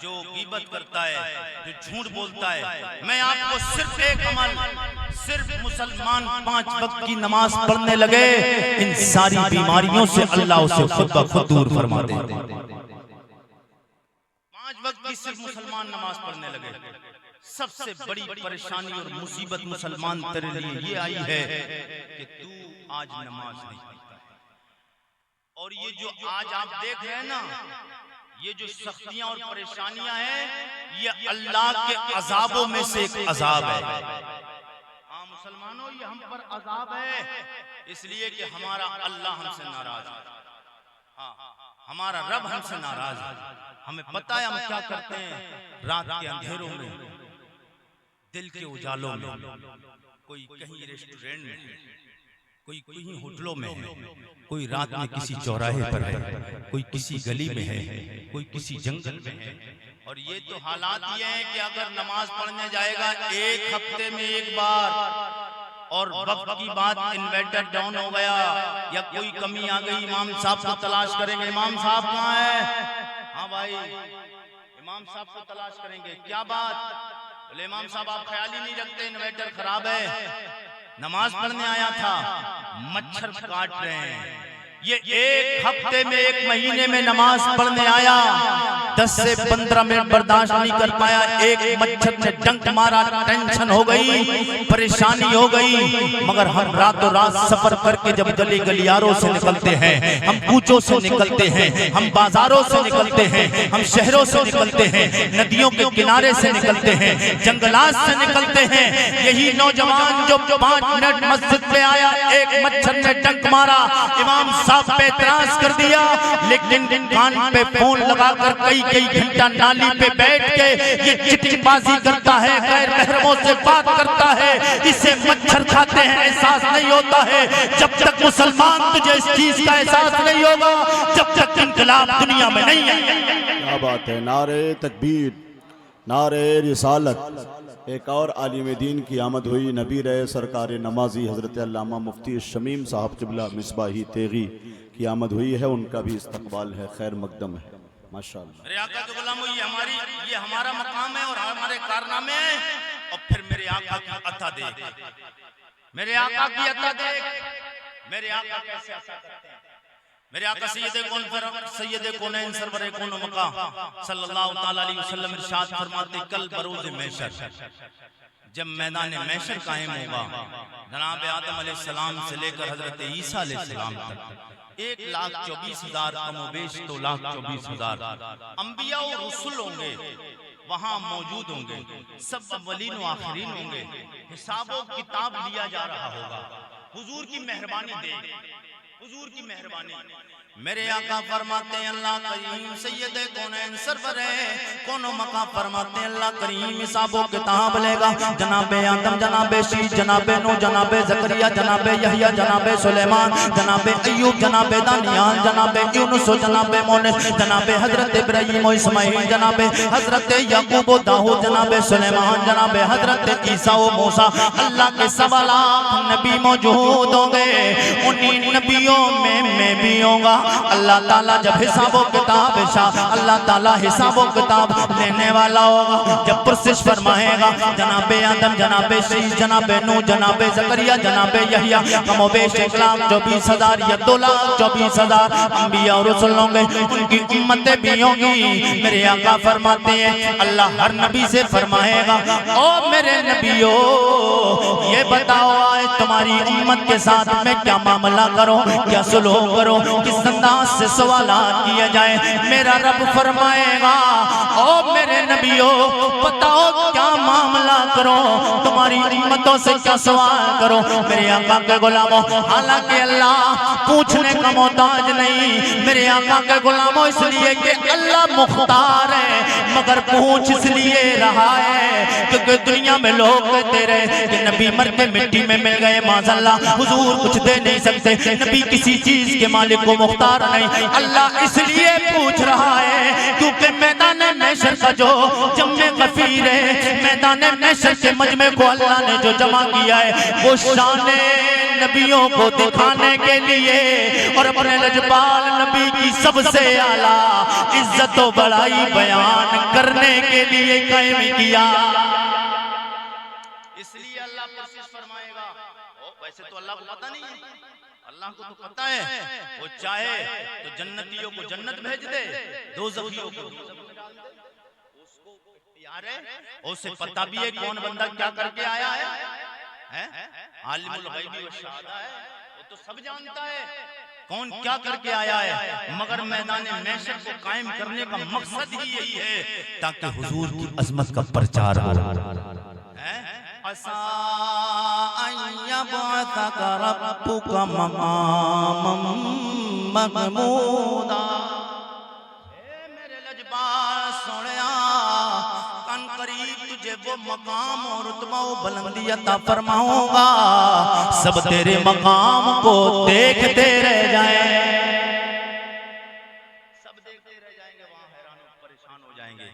जो गीबत करता है, जो झूठ बोलता है, मैं आपको सिर्फ एक अमल, सिर्फ मुसलमान 5 वक्त की नमाज पढ़ने लगे, इन सारी बीमारियों से अल्लाह उसे खुद ब खुद दूर फरमा दे। 5 वक्त की सिर्फ मुसलमान नमाज पढ़ने लगे, सबसे बड़ी परेशानी और मुसीबत मुसलमान तेरे लिए ये आई है कि तू आज नमाज नहीं पढ़ता है। और ये जो आज आप देख रहे हैं ना, ये जो सख्तियां और परेशानियां हैं, ये अल्लाह के अजाबों में से एक अजाब है। हाँ मुसलमानों, ये हम पर अजाब है, इसलिए कि हमारा अल्लाह हमसे नाराज है। हाँ, हमारा रब हमसे नाराज है। हमें पता है हम क्या करते हैं। रात के अंधेरों में, दिल के उजालों में, कोई कहीं रेस्टोरेंट में, कोई कहीं होटलों में है, कोई रात में किसी चौराहे पर है, कोई किसी गली में है, कोई किसी जंगल में है। और ये तो हालात ये हैं कि अगर नमाज पढ़ने जाएगा एक हफ्ते में एक बार, और वक्त की बात इन्वर्टर डाउन हो गया या कोई कमी आ गई, इमाम साहब को तलाश करेंगे, इमाम साहब कहाँ है? हाँ भाई, इमाम साहब को तलाश करेंगे। क्या बात? बोले इमाम साहब आप ख्याल ही नहीं रखते, इन्वर्टर खराब है, नमाज पढ़ने आया था, मच्छर काट रहे हैं। ये एक हफ्ते में, एक महीने में नमाज पढ़ने आया, 10 से 15 मिनट बर्दाश्त नहीं कर पाया, एक मच्छर ने डंक मारा, टेंशन हो गई, परेशानी हो गई। मगर हम रातों रात सफर करके जब गली गलियारों से निकलते हैं, हम कूचों से निकलते हैं, हम बाजारों से निकलते हैं, हम शहरों से निकलते हैं, नदियों के किनारे से निकलते हैं, जंगलात से निकलते हैं। यही नौजवान जो 5 मिनट मस्जिद में आया, एक मच्छर ने डंक मारा, इमाम साहब पे एतराज कर दिया, लेकिन कान पे फोन लगाकर कई घंटा नाली पे बैठ के ये चिट्ठीबाजी करता है, गैर महरमों से बात करता है, इसे मच्छर खाते हैं, एहसास नहीं होता है। जब तक मुसलमान तुझे इस चीज का एहसास नहीं होगा, जब तक इंकलाब दुनिया में नहीं है। क्या बात है। नारे तकबीर, नारे रिसालत। एक और आलिम दीन की आमद हुई, नबी रहे सरकार नमाजी हज़रत अल्लामा मुफ्ती शमीम साहब क़िबला मिसबाही तेगी की आमद हुई है, उनका भी इस्तकबाल है, खैर मकदम है माशाअल्लाह। मेरे आका के गुलामों, ये हमारा मकाम है और हमारे कारनामे हैं। और फिर मेरे आका की अता देख, मेरे आका की अता देख, मेरे आका कैसे अता करते हैं। मेरे आका सैयदे कौनैन सरवरे कौनो मका सल्लल्लाहु तआला अलैहि वसल्लम इरशाद फरमाते, कल बरोज़ महशर, जब मैदान महशर कायम होगा, जनाब आदम अलैहिस्सलाम से लेकर हजरत ईसा अलैहिस्सलाम तक 1,24,000 कमोबेश 2,24,000 अंबिया और रसूल होंगे, वहां मौजूद होंगे, सब अव्वलीन व आखिरीन होंगे, हिसाबो किताब लिया जा रहा होगा। हुजूर की मेहरबानी देख, हुजूर की मेहरबानी। मेरे आका फरमाते हैं अल्लाह करीम सैयदे कौनैन सरवरे कोनो मका फरमाते हैं अल्लाह करीम हिसाबो किताब लेगा। जनाबे आदम, जनाबे शीश, जनाबे नूह, जनाबे ज़करिया, जनाबे यहया, जनाबे सुलेमान, जनाबे अय्यूब, जनाबे दानियाल, जनाबे यूनुस, जनाबे मोनिस, जनाबे हजरत इब्राहीम और इस्माइल, जनाबे हजरत याकूब और दाऊद, जनाबे सुलेमान, जनाबे हजरत ईसा और मूसा। अल्लाह के 1.25 लाख नबी मौजूद होंगे, उन्हीं नबियों में मैं भी होगा। अल्लाह ताला जब हिसाबो किताब अल्लाह ताला हिसाबो किताब लेने वाला होगा, जब पुरसिश फरमाएगा जनाबे आदम, जनाबे शीश, जनाबे नूह, जनाबे ज़करिया, जनाबे यहया, कमोबेश 1,24,000 या 2,24,000 अंबिया और रसूल होंगे, उनकी उम्मतें भी होंगी। मेरे आका फरमाते हैं अल्लाह हर नबी से फरमाएगा, ओ मेरे नबियों ये बताओ आज तुम्हारी उम्मत के साथ मैं क्या मामला करूं, क्या सुलूक करूं, किस अंदाज से सवालात किया जाए। मेरा रब फरमाएगा ओ मेरे नबियों बताओ क्या मामला करो, तुम्हारी उम्मतों से क्या सवाल करो। मेरे आका के गुलामों, हालांकि अल्लाह पूछने का मोहताज नहीं, मेरे आका के गुलामों इसलिए कि अल्लाह मुख्तार है, मगर पूछ इसलिए रहा है क्योंकि दुनिया में लोग कहते रहे कि नबी मर के मिट्टी में मिल गए, माज़अल्लाह हुजूर कुछ दे नहीं सकते, नबी किसी चीज के मालिक को मुख्तार नहीं। अल्लाह इसलिए पूछ रहा है क्योंकि मैदान महशर का जो जम्मे गफीर है, मैदान महशर के मजमे को अल्लाह ने जो जमा किया है वो शान नबियों को दिखाने के लिए और अपने लजपाल नबी की सबसे आला इज्जत व बड़ाई बयान करने के लिए कायम किया। इसलिए अल्लाह कोशिश फरमाएगा। वैसे तो अल्लाह को पता नहीं है, अल्लाह को तो पता है, वो चाहे तो जन्नतियों को जन्नत भेज दे, दोज़खियों को उसको तैयार है? उसे पता भी है कौन बंदा क्या करके आया है? आलिमुल गैबी व शहादा है, वो तो सब जानता है कौन क्या करके आया है। मगर मैदान महशर को कायम करने का मकसद ही यही है ताकि हुजूर की अजमत का प्रचार हो। असा अय्यबअसक रब्बुका मक़ामम महमूदा। मेरे लजबार सोनिया, कन करीब तुझे वो मकाम और रुतबा व बुलंदी अता फरमाऊंगा, सब तेरे मकाम को देखते रह जाए, सब देखते रह जाएंगे, वहां हैरान परेशान हो जाएंगे,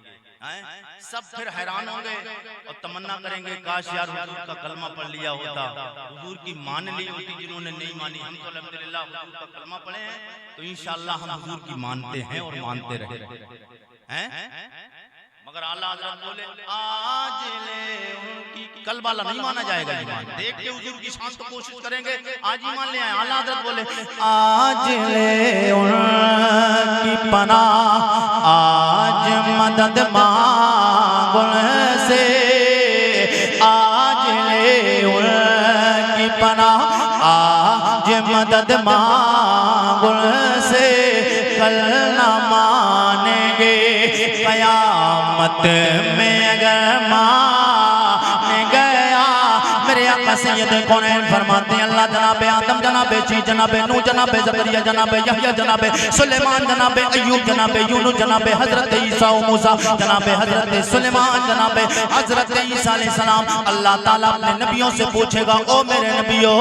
सब फिर हैरान होंगे और तमन्ना करेंगे काश यार हुजूर का कलमा पढ़ लिया होता, हुजूर की मान ली होती जिन्होंने नहीं मानी। हम तो अल्हम्दुलिल्लाह हुजूर का कलमा पढ़े हैं तो इंशाअल्लाह हम हुजूर की मानते हैं और मानते रहे हैं। मगर आला हज़रत बोले आज ले उनकी, कल वाला नहीं माना जाएगा ईमान। देख के हुजूर की शान तो कोशिश करेंगे आज ईमान ले आए। आला हज़रत बोले आज ले उनकी पनाह, आज मदद मांगो से, आज ले उनकी पनाह, आज मदद मांगो से, कल न मानेंगे कयामत में अगर मान गया। मेरे आका सैयद कौनैन फरमाते हैं अल्लाह जनाबे आदम, जनाबे ची, जनाबे नूह, जनाबे ज़करिया, जनाबे यहया, जनाबे सुलेमान, जनाबे अय्यूब, जनाबे यूनुस, जनाबे हजरत ईसा व मूसा, जनाबे हजरत सुलेमान, जनाबे हजरत ईसा अलैहिस्सलाम। अल्लाह ताला अपने नबियों से पूछेगा ओ मेरे नबियों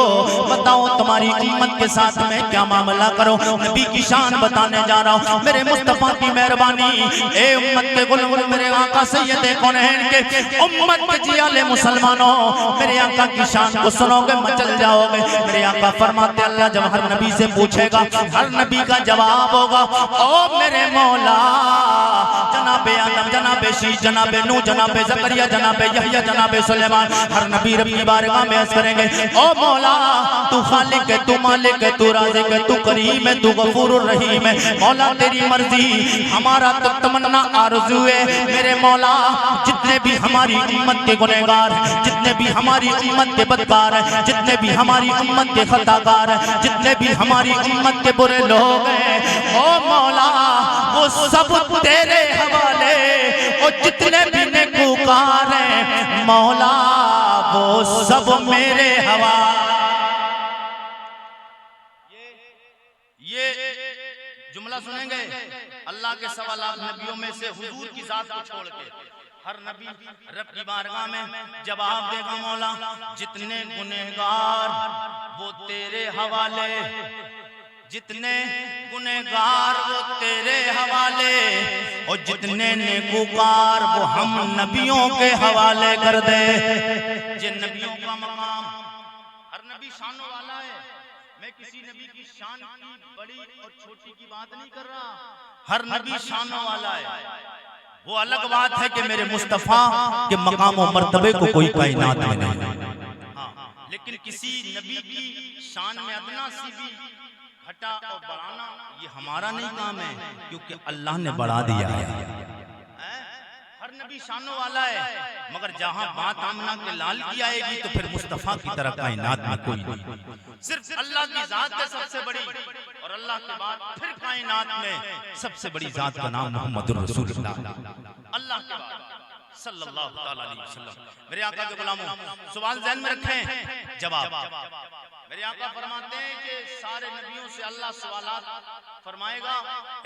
बताओ तुम्हारी उम्मत के साथ में क्या मामला करो। नबी की शान बताने जा रहा हूँ, मेरे मुस्तफा की मेहरबानी। ए उम्मत के गुल मेरे आका सैयद कौनैन के उम्मत के जियाले मुसलमानों, मेरे आका की शान को सुनोगे मचल जाओगे। मेरे आका फरमाते अल्लाह जब हर नबी से पूछेगा, हर नबी का जवाब होगा ओ मेरे मौला, जनाबे आदम, जनाबे शीश, जनाबे नूह, जनाबे ज़करिया, जनाबे यहया, जनाबे सुलेमान, हर नबी रब की बारगाह में अर्ज़ करेंगे ओ मौला तू खालिक है, तू मालिक है, तू राज़िक है, तू करीम है, तू गफूरुर रहीम है। मौला तेरी मर्जी, हमारा तो तमन्ना आरज़ू है। मेरे मौला जितने भी हमारी उम्मत के गुनहगार हैं, जितने भी हमारी उम्मत के बदकार हैं, जितने भी हमारी उम्मत के खताकार हैं, जितने भी हमारी उम्मत के बुरे लोग हैं, ओ मौला वो सब तेरे हवाले, और जितने भी नेकूकार हैं मौला वो सब मेरे हवाले। ये जुमला सुनेंगे अल्लाह के सवा लाख नबियों में से हुजूर की जात को छोड़ के हर नबी रब की बारगाह में जवाब देगा मौला जितने गुनहगार वो तेरे हवाले, जितने गुनहगार वो तेरे हवाले, और जितने नेकूकार वो हम नबियों के हवाले कर दे। जिन नबियों का मकाम, हर नबी शानों वाला है। मैं किसी नबी की शान की बड़ी और छोटी की बात नहीं कर रहा, हर नबी शानों वाला है। वो अलग बात है कि मेरे मुस्तफा के मकाम और मर्तबे को कोई कायनात में नहीं, हाँ, लेकिन किसी नबी की शान में अदना सी भी घटा और बढ़ाना ये हमारा नहीं काम है, क्योंकि अल्लाह ने बढ़ा दिया है। हर नबी शानों वाला है, मगर जहां बात आमना के लाल की आएगी तो फिर मुस्तफा की तरह कायनात में कोई नहीं। सिर्फ अल्लाह की जात है सबसे बड़ी, और अल्लाह के बाद फिर कायनात में सबसे बड़ी जात का नाम मोहम्मद रसूलुल्लाह, अल्लाह के बाद सल्लल्लाहु अलैहि वसल्लम। मेरे आका के गुलामों सवाल ज़हन में रखें, जवाब मेरे आका फरमाते हैं कि सारे नबियों से अल्लाह सवालात फरमाएगा,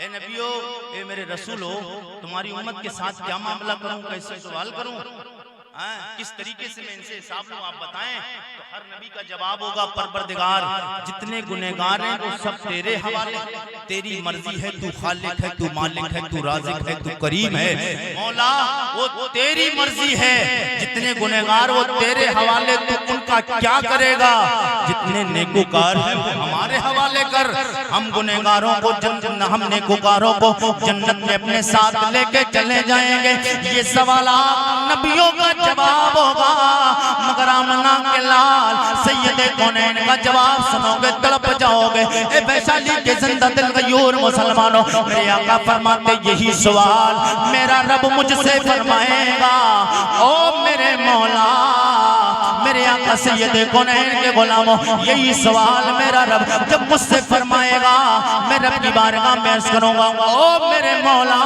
ए नबियो, ए मेरे रसूल हो, तुम्हारी उम्मत के साथ क्या मामला करूं, कैसे सवाल करूं, किस तरीके से मैं इनसे हिसाब लूं, आप बताएं। तो हर नबी का जवाब होगा परवरदिगार जितने गुनहगार हैं वो सब तेरे हवाले, तेरी मर्जी है, तू खालिक है, तू मालिक है, तू राज़िक है, तू करीम है। मौला वो तेरी मर्जी है, जितने गुनहगार वो तेरे हवाले, तू उनका क्या करेगा। जितने नेकूकार हैं वो हमारे हवाले कर, हम गुनहगारों को हम नेकूकारों को जन्नत में अपने साथ लेके चले जाएंगे। ये सवाल नबियों का जवाब होगा, मगर आमना के लाल सैयद कौनैन का जवाब सुनोगे तड़प जाओगे। ए वैशाली के जिंदा दिल गयूर मुसलमानों, मेरे आका फरमाते यही सवाल मेरा रब मुझसे फरमाएगा। आका सैयदे कौनैन के गुलामों, यही सवाल मेरा रब जब मुझसे फरमाएगा, मैं रब की बारगाह में अर्ज़ करूंगा, ओ मेरे मौला,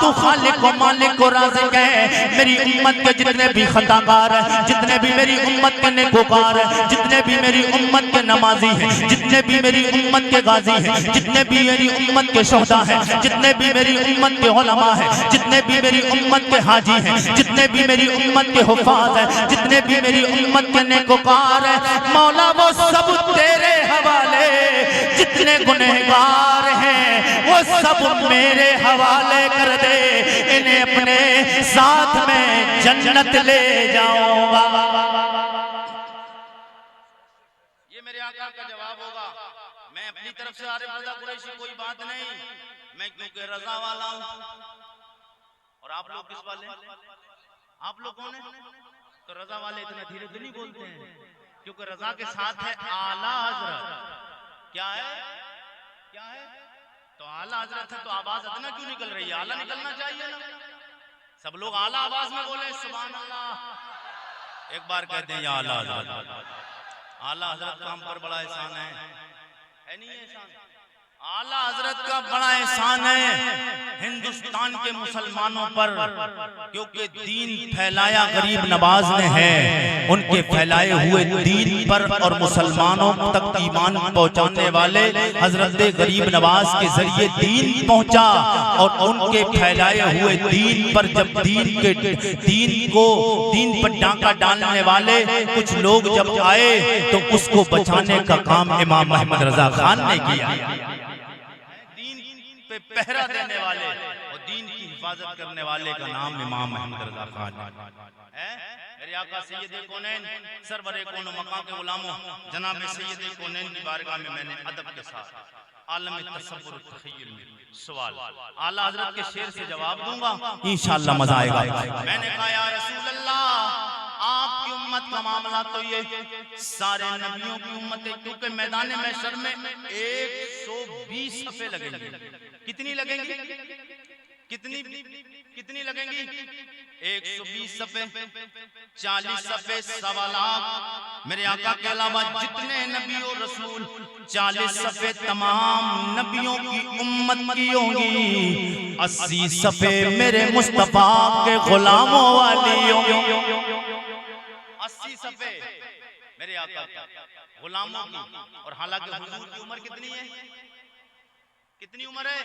तू खालिक व मालिक व राज़िक है। मेरी उम्मत के जितने भी खताकार हैं, जितने भी मेरी उम्मत के नेकोकार हैं, जितने भी मेरी उम्मत के नमाजी हैं, जितने भी मेरी उम्मत के गाजी हैं, जितने भी मेरी उम्मत के शोहदा हैं, जितने भी मेरी उम्मत के उलमा हैं, जितने भी मेरी उम्मत के हाजी हैं, जितने भी मेरी उम्मत के हुफ़ाज़ हैं, जितने भी मेरी उम्मत के नेकोकार हैं, मौला वो सब तेरे हवाले। जितने गुनहगार हैं वो सब मेरे हवाले कर दे, इन्हें अपने साथ में जन्नत ले जाऊंगा। ये मेरे आका का जवाब होगा। मैं अपनी तरफ से आरिफ रज़ा कुरैशी कोई बात नहीं, मैं क्योंकि रज़ा वाला हूं। और आप लोग किस वाले? आप लोग कौन है? तो रज़ा वाले इतने धीरे तो नहीं बोलते हैं, क्योंकि रज़ा के साथ है आला हज़रत। क्या है? क्या है? तो आला हज़रत है, तो आवाज इतना क्यों निकल रही है? आला निकलना चाहिए ना। सब लोग आला आवाज में बोले सुभान अल्लाह। एक बार कहते हैं या आला हज़रत। आला हज़रत का हम पर बड़ा एहसान है नहीं एहसान? आला हज़रत का बड़ा एहसान है हिंदुस्तान के मुसलमानों पर, क्योंकि दीन फैलाया गरीब नवाज ने है। उनके फैलाए हुए दीन पर और मुसलमानों तक ईमान पहुंचाने वाले हजरत गरीब नवाज के जरिए दीन पहुंचा। और उनके फैलाए हुए दीन पर जब दीन पर डांका डालने वाले कुछ लोग जब आए तो उसको बचाने का काम इमाम अहमद रजा खान ने किया। पे पहरा देने वाले और दीन की हिफाजत करने वाले का नाम इमाम अहमद रजा खान है। मेरे आका सैयदे कौनैन सरवरे कौनो मकाम के गुलामों जनाब सैयदे कौनैन की बारगाह में मैंने अदब के साथ आलम तसव्वुर तख़य्युल में सवाल आला हज़रत के शेर से जवाब दूंगा, इंशाअल्लाह मजा आएगा। मैंने कहा या रसूल अल्लाह, आपकी उम्मत का मामला तो ये सारे नबियों की उम्मत है, क्योंकि मैदान महशर में 120 सफ़े लगेंगे। कितनी लगेंगी? कितनी लगेंगी? 120 सफ़े, 40 सफ़े, 1.25 लाख। मेरे आका के अलावा जितने नबी और रसूल 40 सफ़े तमाम नबियों की उम्मत की होंगी। 80 सफ़े मेरे मुस्तफा के गुलामों वाली होंगी। 80 सफ़े मेरे आका गुलामों की। और हालांकि हुजूर की उम्र कितनी है? कितनी उम्र है?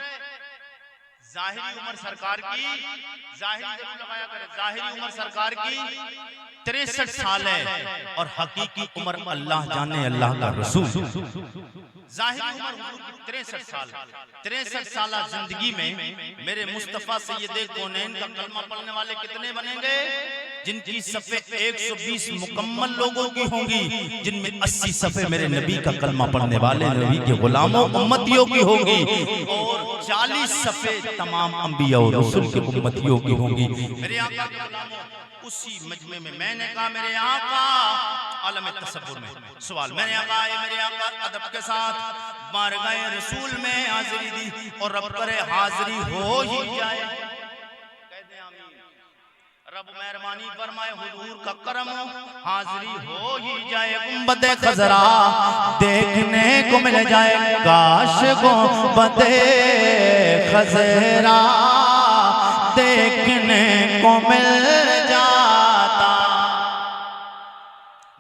जाहिरी उम्र सरकार की, जाहिरी जरूर लगाया करें, जाहिरी उम्र सरकार की 63 साल है और हकीकी उम्र अल्लाह जाने अल्लाह का रसूल। जाहिरी उम्र हुजूर की 63 साल। 63 साल जिंदगी में मेरे मुस्तफा सैयदे कौनैन का कलमा पढ़ने वाले कितने बनेंगे? जिनकी सफ़े 120 मुकम्मल लोगों की होंगी, जिनमें 80 सफ़े मेरे नबी का कलमा पढ़ने वाले नबी के गुलामों उम्मतियों की होंगी और 40 सफ़े तमाम अंबिया और रसूल के उम्मतियों की होंगी। मेरे आका के गुलामों उसी मजमे में मैंने कहा मेरे आका आलम तसव्वुर में सवाल, मेरे आका आए, मेरे आका अदब के साथ बारगाह रसूल में हाजिरी दी और रब करे हाजिरी हो ही जाए। रब मेहरबानी फरमाए, हुजूर का करम हाजिरी हो ही जाए। गुंबद खजरा देखने को मिल जाए, काश गुंबद खजरा देखने को मिल जाता।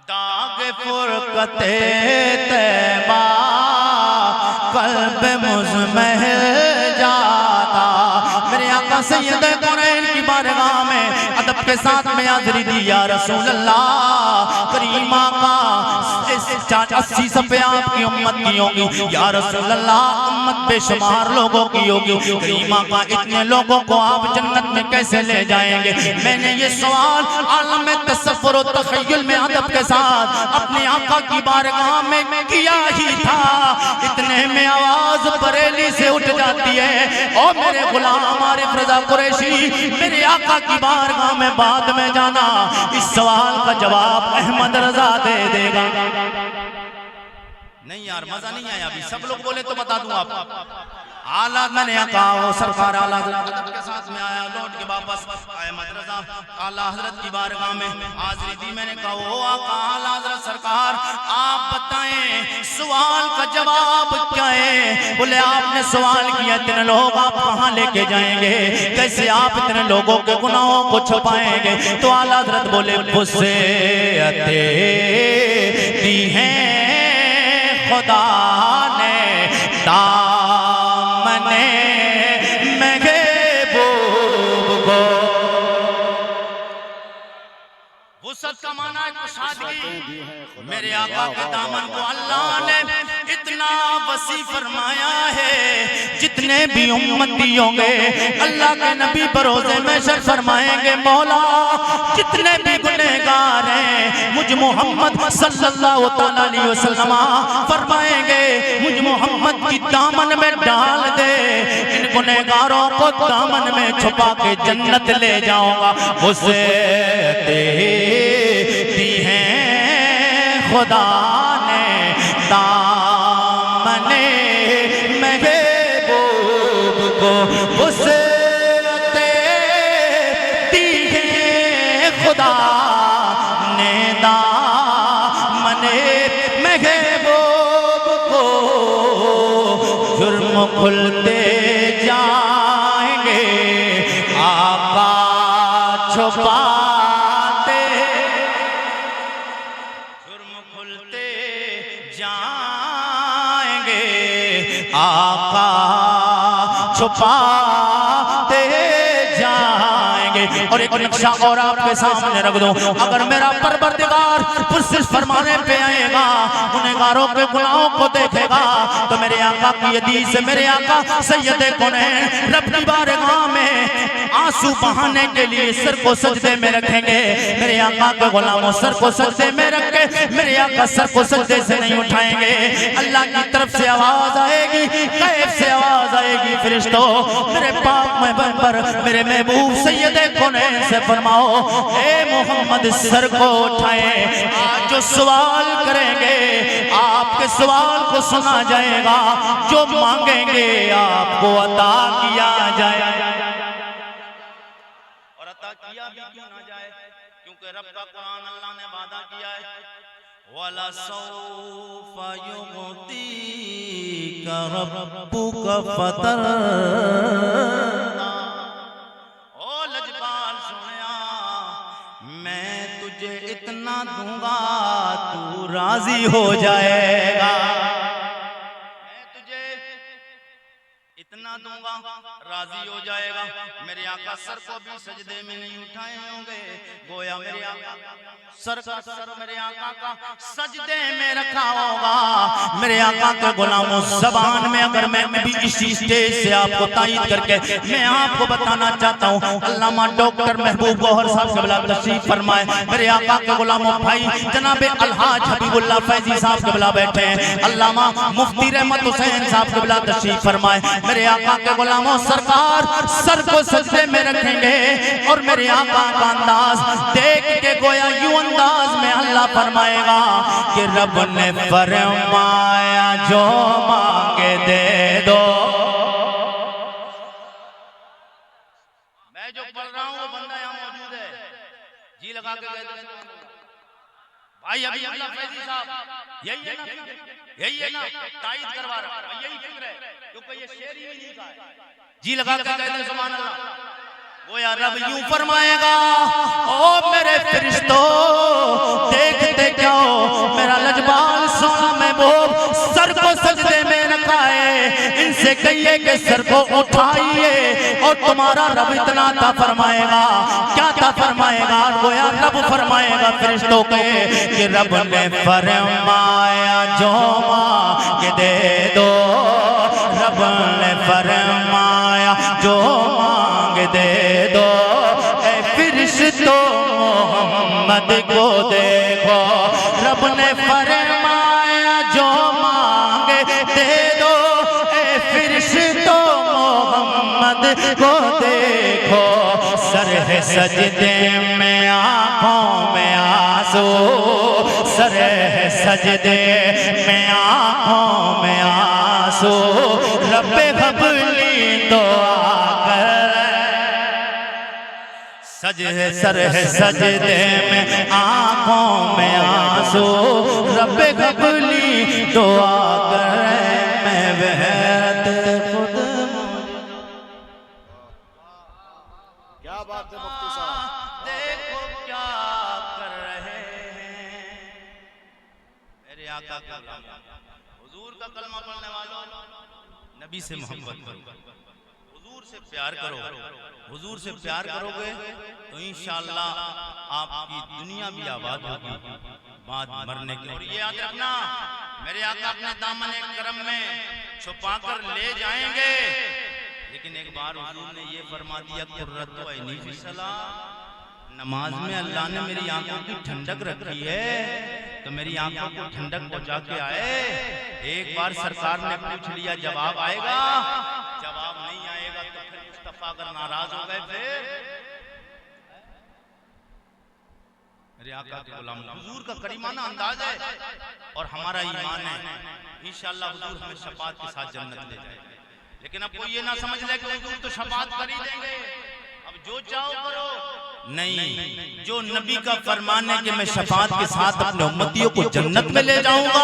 दाग फुरकते तैबा कल्ब मुज़महल जाता। मेरे आका सैयदे कौनैन की बारगाह में अदब के साथ में हाज़िरी दी। या रसूल अल्लाह, करीमा का 80 सफ़े आपकी उम्मत की होगी। या रसूल अल्लाह, उम्मत बेशुमार लोगों की होगी। करीमा का इतने लोगों को आप जन्नत में कैसे ले जाएंगे? मैंने ये सवाल आलम तसव्वुर और तख़य्युल में अदब के साथ अपने आका की बारगाह में किया ही था। इतने में आवाज बरेली से उठ जाती है, और मेरे गुलाम आरिफ रज़ा कुरैशी मेरे आका की बारगाह में बाद में जाना, इस सवाल का जवाब अहमद रजा दे देगा। नहीं यार, मजा नहीं आया अभी। सब लोग बोले तो बता दूं आपको। आला मैंने कहा सरकार आला हजरत के साथ में आया, लौट के वापस आया मदरसा आला हजरत की बारगाह में हाजिरी दी। मैंने कहा ओ आका आला हजरत सरकार आप बताएं सवाल का जवाब क्या है? बोले आपने सवाल किया इतने लोग आप कहाँ लेके जाएंगे, कैसे आप इतने लोगों के गुनाहों को छुपाएंगे? तो आला हजरत बोले वसीयतें दी हैं खुदा ने दामने महबूब को। वसत का माना है कुशादगी। मेरे आका के दामन को अल्लाह ने इतना वसी फरमाया है, जितने भी उम्मती होंगे अल्लाह के नबी बरोज़े महशर फरमाएंगे मौला जितने भी गुनहगार हैं मुझ मोहम्मद सल्लल्लाहु अलैहि वसल्लम फरमाएंगे मुझ मोहम्मद की दामन में डाल दे, इन गुनहगारों को दामन में छुपा के जन्नत ले जाऊंगा। उसे दी हैं खुदा ने दामने महबूब को। उसे दी हैं खुदा ने दामने महबूब को। जुर्म खुलते जाएंगे आका छुपाते, जुर्म खुलते जाएंगे आका छुपाते जाएंगे। और एक नक्शा और आपके सामने रख दूं, अगर मेरा परवरदिगार पुरसिस फरमाने पे आएगा गुनहगारों के गुनाहों को देखेगा तो मेरे आका की हदीस से मेरे आका सैयद कौनैन रब की बारगाह में आंसू बहाने के लिए सर को सजदे में रखेंगे। मेरे आका के गुलामों सर को सजदे में रख के मेरे आका सर को सजदे से नहीं उठाएंगे। अल्लाह की तरफ से आवाज आएगी, कैफ से आवाज आएगी, फरिश्तों मेरे पाक में पर मेरे महबूब सैयद कौनैन से फरमाओ ए मोहम्मद सर को उठाए। आज जो सवाल करेंगे आपके सवाल को सुना जाएगा, जो मांगेंगे आपको अता किया जाएगा। और अता किया भी क्यों ना जाए, क्योंकि रब का कुरान अल्लाह ने वादा किया है वला सौफा युतीका रब्बुका फतरदा। ओ लजपाल सुनिया मैं तुझे इतना दूंगा तू राजी हो जाएगा, मैं तुझे इतना दूंगा राजी हो जाएगा। मेरे आका सर को भी सजदे में नहीं उठाए होंगे, गोया मेरे आका सर का सर मेरे आका का सजदे में रखा होगा। मेरे आका के गुलामों ज़बान में अगर मैं भी इसी स्टेज से आपको तायीद करके मैं आपको बताना चाहता हूँ, अल्लामा डॉक्टर महबूब गौहर साहब कबला तशरीफ फरमाए। मेरे आका के गुलामों भाई जनाब अलहाज हबीबुल्लाह फैजी साहब कबला बैठे हैं, अल्लामा मुफ्ती रहमत हुसैन साहब कबला तशरीफ फरमाए। मेरे आका के गुलामों सरकार सर को सजदे में रखेंगे और मेरे आका का अंदाज देख के गोया यूं अंदाज में अल्लाह फरमाएगा कि रब ने फरमाया जो मांगे दे दो। मैं जो पढ़ रहा हूँ वो बंदा यहाँ मौजूद है, जी लगा के कह दो भाई अभी अल्लाह फैजी साहब यही है ना, यही है ना, तायीद करवा रहा है, यही फिक्र है क्योंकि ये शेर ही नहीं लिखा है। जी लगा के कहते हैं सुभान अल्लाह। वो यार रब यूं फरमाएगा ओ मेरे फरिश्तों देखते क्या हो, मेरा लजपाल सोना महबूब सर को सजदे में रखा है, इनसे कहिए कि सर को उठाइए और तुम्हारा रब इतना था फरमाएगा। क्या था फरमाएगा? गोया रब फरमाएगा फरिश्तों के कि रब ने फरमाया जो मांग दे दो, रब ने फरमाया जो मांग दे दो। ए फरिश्तों मोहम्मद को देखो, रब ने फरमाया जो मांग दे दो। ए फरिश्तों मोहम्मद को देखो, सर है सजदे में आँखों में आंसू, सर है सजदे में आँखों में आंसू, रब खबर सज है सर है सजदे में आंखों में आंसू रब्बे कबली दुआ करे मैं वहद खुद। क्या बात है मुफ्ती साहब, देखो क्या कर रहे हैं मेरे आका के गुलाम। हुजूर का कलमा पढ़ने वालों, नबी से मोहब्बत करो, हुजूर से प्यार करो। हुजूर से प्यार करोगे तो इंशाअल्लाह आपकी दुनिया भी आबाद होगी बाद मरने के। और ये याद रखना, मेरे आका अपने दामन करम में छुपा कर ले जाएंगे, लेकिन एक बार हुजूर ने ये फरमा दिया कुर्रतु ऐनी फी सलाह, नमाज में अल्लाह ने मेरी आंखों की ठंडक रखी है, तो मेरी आंखों को ठंडक पहुंचा के आए। एक बार सरकार ने पूछ लिया, जवाब आएगा? जवाब नहीं आएगा तो फिर मुस्तफा अगर नाराज हो गए फिर मेरे आका के गुलाम। हुजूर का करीमाना अंदाज है और हमारा ईमान है, इंशाअल्लाह हुजूर हमें शफाअत के साथ जन्नत ले जाए। लेकिन अब कोई ये ना समझ ले कि हुजूर तो शफाअत कर ही देंगे, अब जो चाहो करो। नहीं, जो नबी का फरमान है कि मैं शफाअत के साथ अपने उम्मतियों को जन्नत में ले जाऊंगा,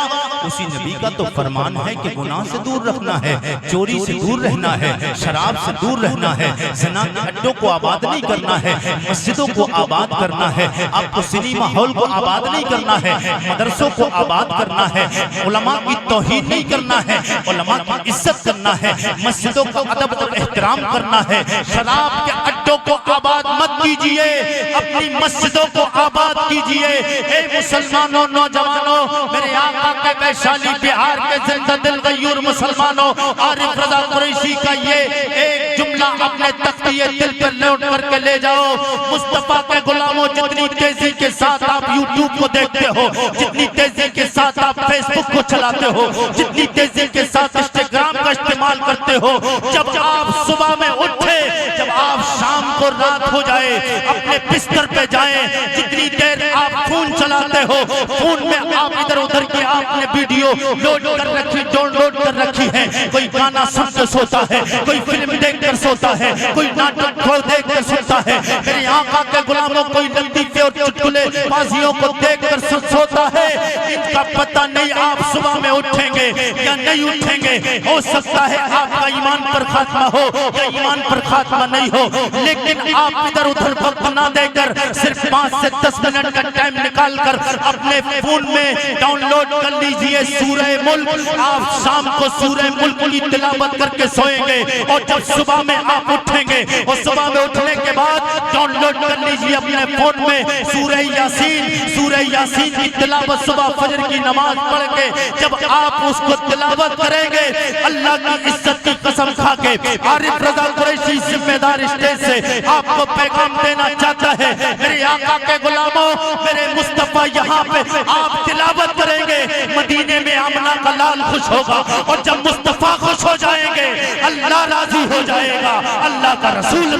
उसी नबी का तो फरमान है कि गुनाह से दूर रखना है, चोरी से दूर रहना है, शराब से दूर रहना है, ज़िना के अड्डों को आबाद नहीं करना है, मस्जिदों को आबाद करना है, आपको सिनेमा हॉल को आबाद नहीं करना है, मदरसों को आबाद करना है, उलमा की तौहीन नहीं करना है, उलमा की इज्जत करना है, मस्जिदों का अदब एहतराम करना है। शराब के अड्डों को आबाद मत कीजिए, अपनी मस्जिदों को आबाद कीजिए। ए मुसलमानों, नौजवानों, मेरे आका के वैशाली बिहार के जिंदा दिल गयूर मुसलमानों, आरिफ रजा कुरैशी का ये एक जुमला अपने तख्तिए दिल पर लौट करके ले जाओ। मुस्तफा के गुलामों, जितनी तेजी के साथ आप यूट्यूब को देखते हो, जितनी तेजी के साथ आप फेसबुक को चलाते हो, जितनी तेजी के साथ इंस्टाग्राम का इस्तेमाल करते हो, जब आप सुबह में उठे, जब आप शाम को रात हो जाए, अपने बिस्तर पे जाएं, जितनी देर आप फोन चलाते हो, फोन में आप इधर उधर की आपने वीडियो लोड कर रखी, डाउनलोड कर रखी है। कोई गाना सुनकर सोता है, कोई फिल्म देखकर सोता है, कोई नाटक देखकर सोता है। मेरे आका के गुलामों, कोई लतीफे और चुटकुले बाजियों को देखकर सोता है। इनका पता नहीं आप सुबह में उठेंगे या नहीं उठेंगे। हो सकता है आपका ईमान पर खात्मा हो या ईमान पर खात्मा नहीं हो, लेकिन आप इधर उधर वक्त ना देकर सिर्फ 5 से 10 मिनट का टाइम निकालकर अपने फोन में डाउनलोड कर लीजिए सूरह मुल्क। आप शाम को सूरह मुल्क की तिलावत करके सोएंगे और जब सुबह में आप उठेंगे और सुबह में उठने के बाद डाउनलोड कर लीजिए अपने फोन में सूरह यासीन। सूरह यासीन की तिलावत सुबह फजर की नमाज पढ़ के जब आप उसको तिलावत करेंगे, अल्लाह की इज्जत की कसम खा के आरिफ रजा कुरैशी जिम्मेदार स्टेज से आपको पैगाम देना चाहता है। मेरे आका के गुलामों, मेरे मुस्तफा यहाँ पे आप तिलावत करेंगे, मदीने में आमना का लाल खुश होगा और जब मुस्तफा खुश हो जाएंगे, अल्लाह राजी हो जाएगा, अल्लाह का रसूल।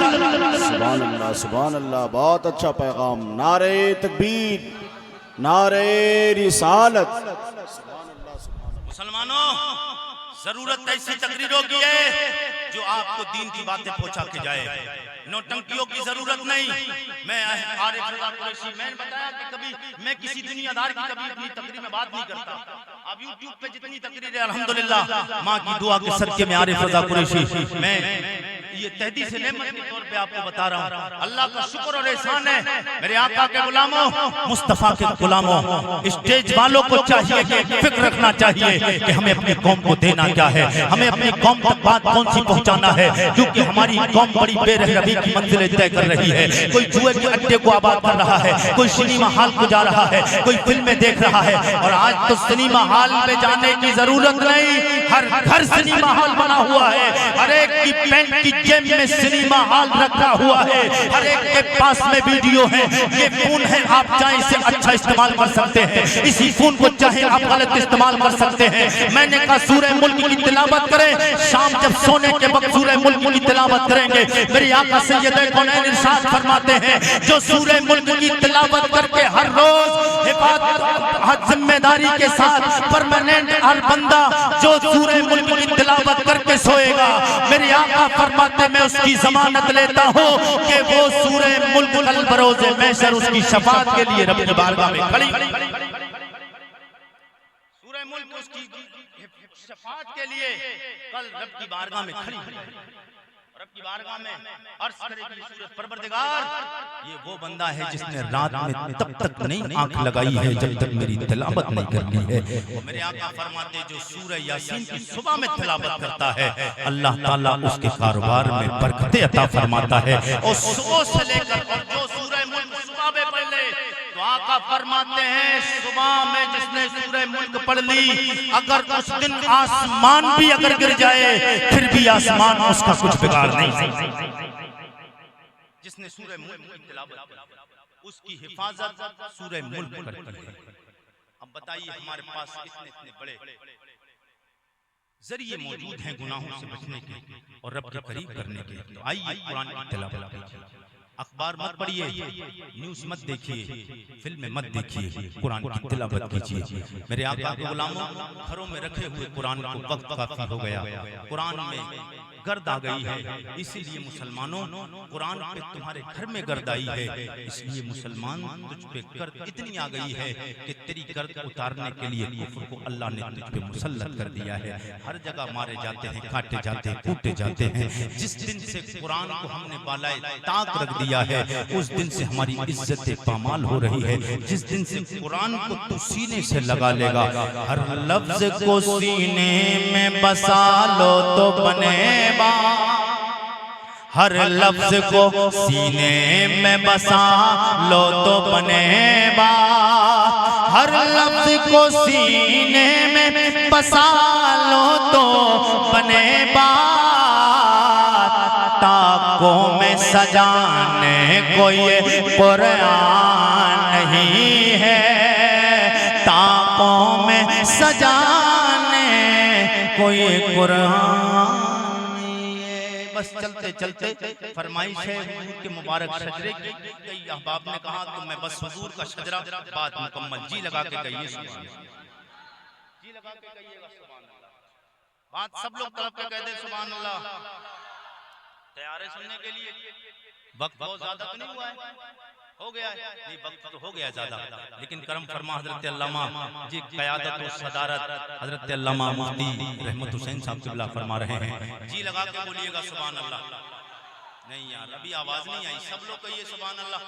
सुभान अल्लाह, सुभान अल्लाह, बहुत अच्छा पैगाम। नारे तकबीर, नारे रिसालत। मुसलमानों, जरूरत ऐसी तकरीरों की है जो आपको दीन की बातें पहुंचा के जाए, नौटंकियों की जरूरत नहीं। मैं आरिफ रजा कुरैशी, मैंने बताया कि कभी मैं किसी दुनियादार की कभी अपनी तकरीर में बात नहीं करता। अब यूट्यूब पे जितनी तकरीर है अल्हम्दुलिल्लाह माँ की दुआ के सदके में आरिफ रजा कुरैशी, मैं ये तहदी से नेमत के तौर पे आपको बता रहा हूँ। अल्लाह का शुक्र और एहसान है। मेरे आका के गुलामों, मुस्तफा के गुलामों, स्टेज वालों को चाहिए कि फिक्र रखना चाहिए कि हमें अपनी कौम को देना क्या है, हमें अपनी कौम तक बात कौन सी पहुंचाना है, क्योंकि हमारी कौम बड़ी बेरहमी की मंजिलें तय कर रही है। कोई जुए के अड्डे को आबाद कर रहा है, कोई सिनेमा हॉल को जा रहा है, कोई फिल्में देख रहा है। और आज तो सिनेमा हॉल में जाने की जरूरत नहीं, हर घर सिनेमा हॉल बना हुआ है, हर एक की पैंट की जेब में सिनेमा हॉल रखा हुआ है, हर एक के पास में वीडियो है। ये फोन है, आप चाहे इसे अच्छा इस्तेमाल कर सकते हैं, इसी फोन को चाहे आप गलत इस्तेमाल कर सकते हैं। मैंने कहा सूरह मुल्क की तिलावत करें, शाम जब सोने के वक्त सूरह मुल्क की तिलावत करेंगे। मेरे आका सैयद कौनैन इरशाद फरमाते हैं, जो सूरह मुल्क की तिलावत करके हर रोज हर जिम्मेदारी के साथ परमानेंट हर बंदा जो सूरह मुल्क की तिलावत करके सोएगा, मेरे आका फरमाते मैं उसकी जमानत लेता हूँ कि वो सूरह मुल्क कल बरोज़े महशर उसकी शफाअत के लिए रब की बारगाह में खड़ी, सूरह मुल्क उसकी शफाअत के लिए कल रब की बारगाह में खड़ी, रब की बारगाह में अर्ज़ करेगी सूरत परवरदिगार ये वो बंदा है जिसने रात में तब तक नहीं आंख लगाई है जब तक मेरी तिलावत नहीं करनी है। और मेरे आका फरमाते जो सूरह यासीन की सुबह में तिलावत करता है अल्लाह ताला उसके कारोबार में बरकतें अता फरमाता है। और सुबह से लेकर और जो सूरह मुल्क सुबह में पढ़ ले तो आका फरमाते हैं सुबह में जिसने सूरह मुल्क पढ़ ली अगर उस दिन आसमान भी अगर गिर जाए फिर भी आसमान उसका कुछ बिगाड़ नहीं, जिसने सूरह मुल्क की तिलावत उसकी हिफाजत सूरह मुल्क करती है। अब बताइए हमारे पास इतने इतने बड़े जरिए मौजूद हैं गुनाहों से बचने के और रब के करीब करने के, तो आइए कुरान की तिलावत कीजिए। अखबार मत पढ़िए, न्यूज़ मत देखिए, फिल्में मत देखिए, कुरान की तिलावत कीजिए। मेरे आका के गुलामों घरों में रखे हुए कुरान को वक्त काफी हो गया, कुरान में गर्द आ गई है, इसीलिए मुसलमानों कुरान पे तुम्हारे घर में गर्द आई है, इसलिए मुसलमान तुझ पे गर्द इतनी आ गई है कि तेरी गर्द उतारने के लिए कुफ्र को अल्लाह ने तुझ पे मुसल्लत कर दिया है। हर जगह मारे जाते हैं, काटे जाते हैं, कूटे जाते हैं। जिस दिन से कुरान को हमने बालाए ताक रख दिया है उस दिन से हमारी इज्जत पामाल हो रही है। जिस दिन से कुरान को तू सीने से लगा लेगा, हर लफ्ज को सीने में बसा लो तो बने हर लफ्ज को सीने में बसा लो तो बने हर लफ्ज को सीने में बसा लो तो बने ताकों में सजाने को ये कुरान नहीं है, ताकों में सजाने को ये कुरान नहीं है। बस चलते चलते फरमाइश है हुजूर के मुबारक शजरे की। कई अहबाब ने कहा तो मैं बस हुजूर का शजरा बात मुकम्मल जी लगा के कहिए, जी लगा के कहिएगा सुभान अल्लाह। बात सब लोग तरफ के कह दे सुभान अल्लाह। तैयार है सुनने के लिए? वक्त बहुत ज्यादा तो नहीं हुआ है, हो गया है नहीं, वक्त तो हो गया ज्यादा, लेकिन करम फरमा हजरत अल्लामा जी क़यादत और सदारत हजरत अल्लामा मुफ्ती रहमत हुसैन साहब क़िबला फरमा रहे हैं। जी लगा के बोलिएगा सुभान अल्लाह। नहीं यार अभी आवाज नहीं आई, सब लोग कहिए सुभान अल्लाह।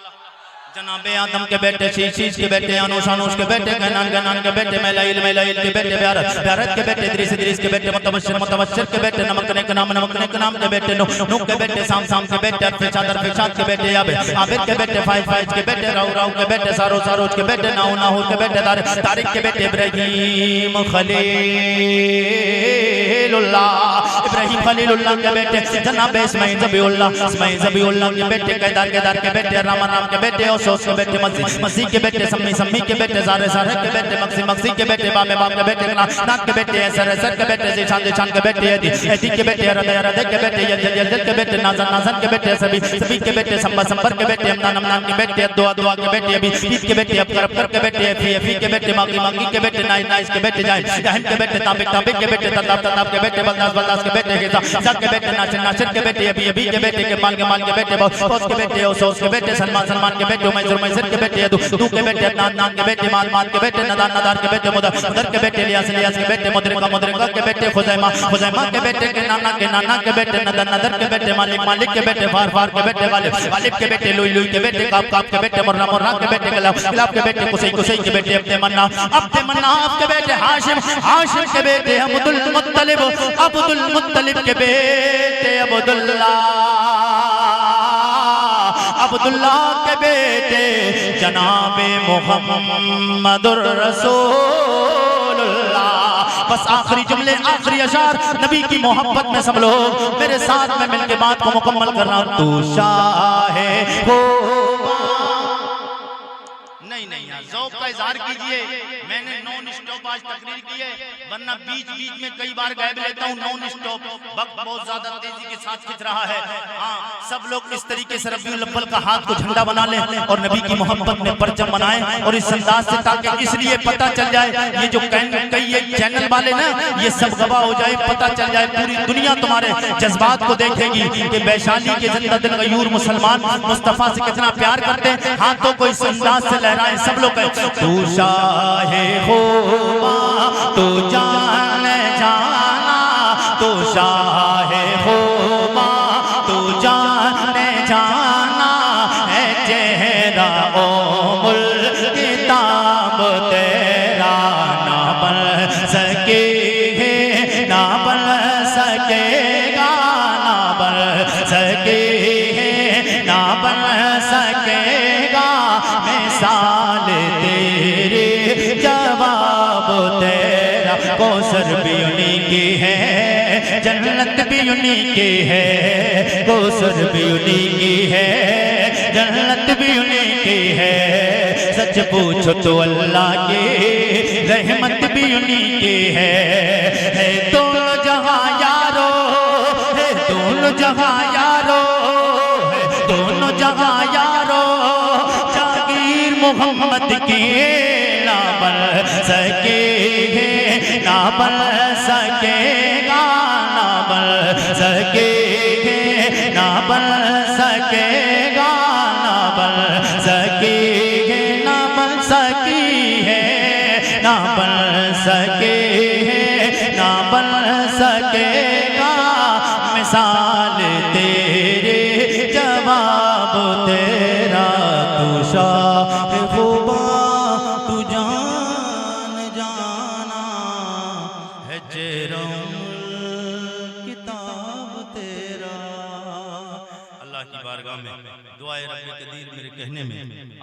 जनाबे आदम के बेटे शीश के बेटे अनुश के बेटे गनान के बेटे मैलाइल के बेटे ब्यारत के बेटे इद्रीस के बेटे मुतबश्शिर के बेटे नमकने के नाम के बेटे नूह के बेटे साम के बेटे अरफाद के बेटे आबिद के बेटे फाइज के बेटे राउ के बेटे सारोज के बेटे नाहूर के बेटे तारिक के बेटे इब्राहिम खलीलुल्लाह के बेटे जनाब इस्माइल ज़बीउल्लाह के बेटे केदार के बेटे राम के बेटे सोस के बेटे मसीह के बेटे सम्मी के बेटे ज़ारे के बेटे मक्सी के बेटे बाम के बेटे नाक के बेटे सर के बेटे ज़ीशान के बेटे एदी के बेटे रदे के बेटे यजल के बेटे नाज़न के बेटे सभी के बेटे संबर के बेटे अमनान के बेटे दुआ के बेटे अभी ईद के बेटे अबकर के बेटे फी के बेटे मांगी के बेटे नाइस के बेटे जहन के बेटे ताबिक के बेटे तताब के बेटे बलदास के बेटे हिज़ा के बेटे नासिर के बेटे अभी के बेटे के माल के बेटे बॉस के बेटे सोस के बेटे सलमान के बेटे मैसर के बेटे दू के बेटे नान के बेटे माल के बेटे नदार के बेटे मुदर के बेटे लियास के बेटे मुद्रिका के बेटे खुजैमा के बेटे के नाना के बेटे नदर के बेटे मालिक के बेटे फार के बेटे गालिब के बेटे लुई के बेटे काप के बेटे मुर्रा के बेटे गलाब के बेटे कुसै के बेटे अब्दे मन्नाफ के बेटे हाशिम के बेटे अब्दुल मुत्तलिब के बेटे अब्दुल्लाह के बेटे जनाबे मुहम्मदुर रसूलुल्लाह। बस आखिरी जुमले आखिरी अशार नबी की मोहब्बत में सब लोग मेरे साथ में मिलके बात को मुकम्मल करना। तू शाहे हो नहीं यार ज़ौक़ का इज़हार कीजिए। मैंने नॉन स्टॉप आज तकरीर की है, वरना बीच बीच में कई बार गैप लेता हूँ। नॉन स्टॉप वक्त बहुत ज्यादा तेजी के साथ खिंच रहा है। हाँ, सब लोग इस तरीके से रबीउल अव्वल का हाथ को झंडा बना लें और नबी की मोहब्बत में परचम बनाएं, और इस अंदाज से, ताकि इसलिए पता चल जाए, ये जो कई चैनल वाले ना, ये सब गवाह हो जाए, पता चल जाए, पूरी दुनिया तुम्हारे जज्बात को देखेगी कि वैशाली के जिंदा दिल गयूर मुसलमान मुस्तफा से कितना प्यार करते हैं। हाथों को इस अंदाज से लहराएं सब लोग। तू शाहे खुबा तू जान जाना, तू शाहे खुबा तू जान जाना, है चेहरा ओ मुल्क किताब तेरा, ना बन सके ना बन सकेगा, ना बन सके ना बन सकेगा, मिसाल तेरे जवाब तेरा। कौसर भी उन्हीं की है, जन्नत भी उन्हीं की है, कौसर भी उन्हीं की है, जन्नत भी उन्हीं की है। सच पूछो तो अल्लाह की रहमत भी उन्हीं की है। दोनों जहां यारो है, दोनों जहां यारो है, दोनों जहां यारो, जागीर मोहम्मद की ना बन सके ना बन सकेगा, ना बन सके ना बन सकेगा, ना बन सके ना बन सकी है, ना बन सके ना बन सकेगा, मिसाल तेरे जवाब तेरा। तू शाह खुबा तू जान जाना, है चेहरा किताब तेरा। अल्लाह की बारगाह में दुआए रब्बे कदीर मेरे कहने में,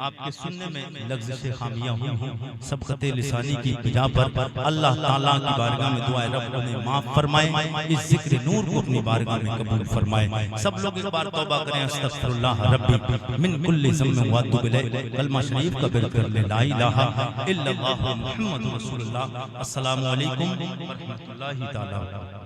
आपके सुनने में लफ्ज़ खामियां हुई हूं, सबकत लिसानी की बिजा पर अल्लाह ताला की बारगाह में दुआए रब ने माफ फरमाए, इस जिक्र नूर को अपनी बारगाह में कबूल फरमाए। सब लोग एक बार तौबा करें, अस्तगफिरुल्लाह रब्बी मिन कुल्ली ज़म्बिन व अतूबु इलैह। कलमा शरीफ का बिल कर ले, ला इलाहा इल्लल्लाह मुहम्मदुर रसूलुल्लाह। अस्सलामु अलैकुम व रहमतुल्लाहि तआला।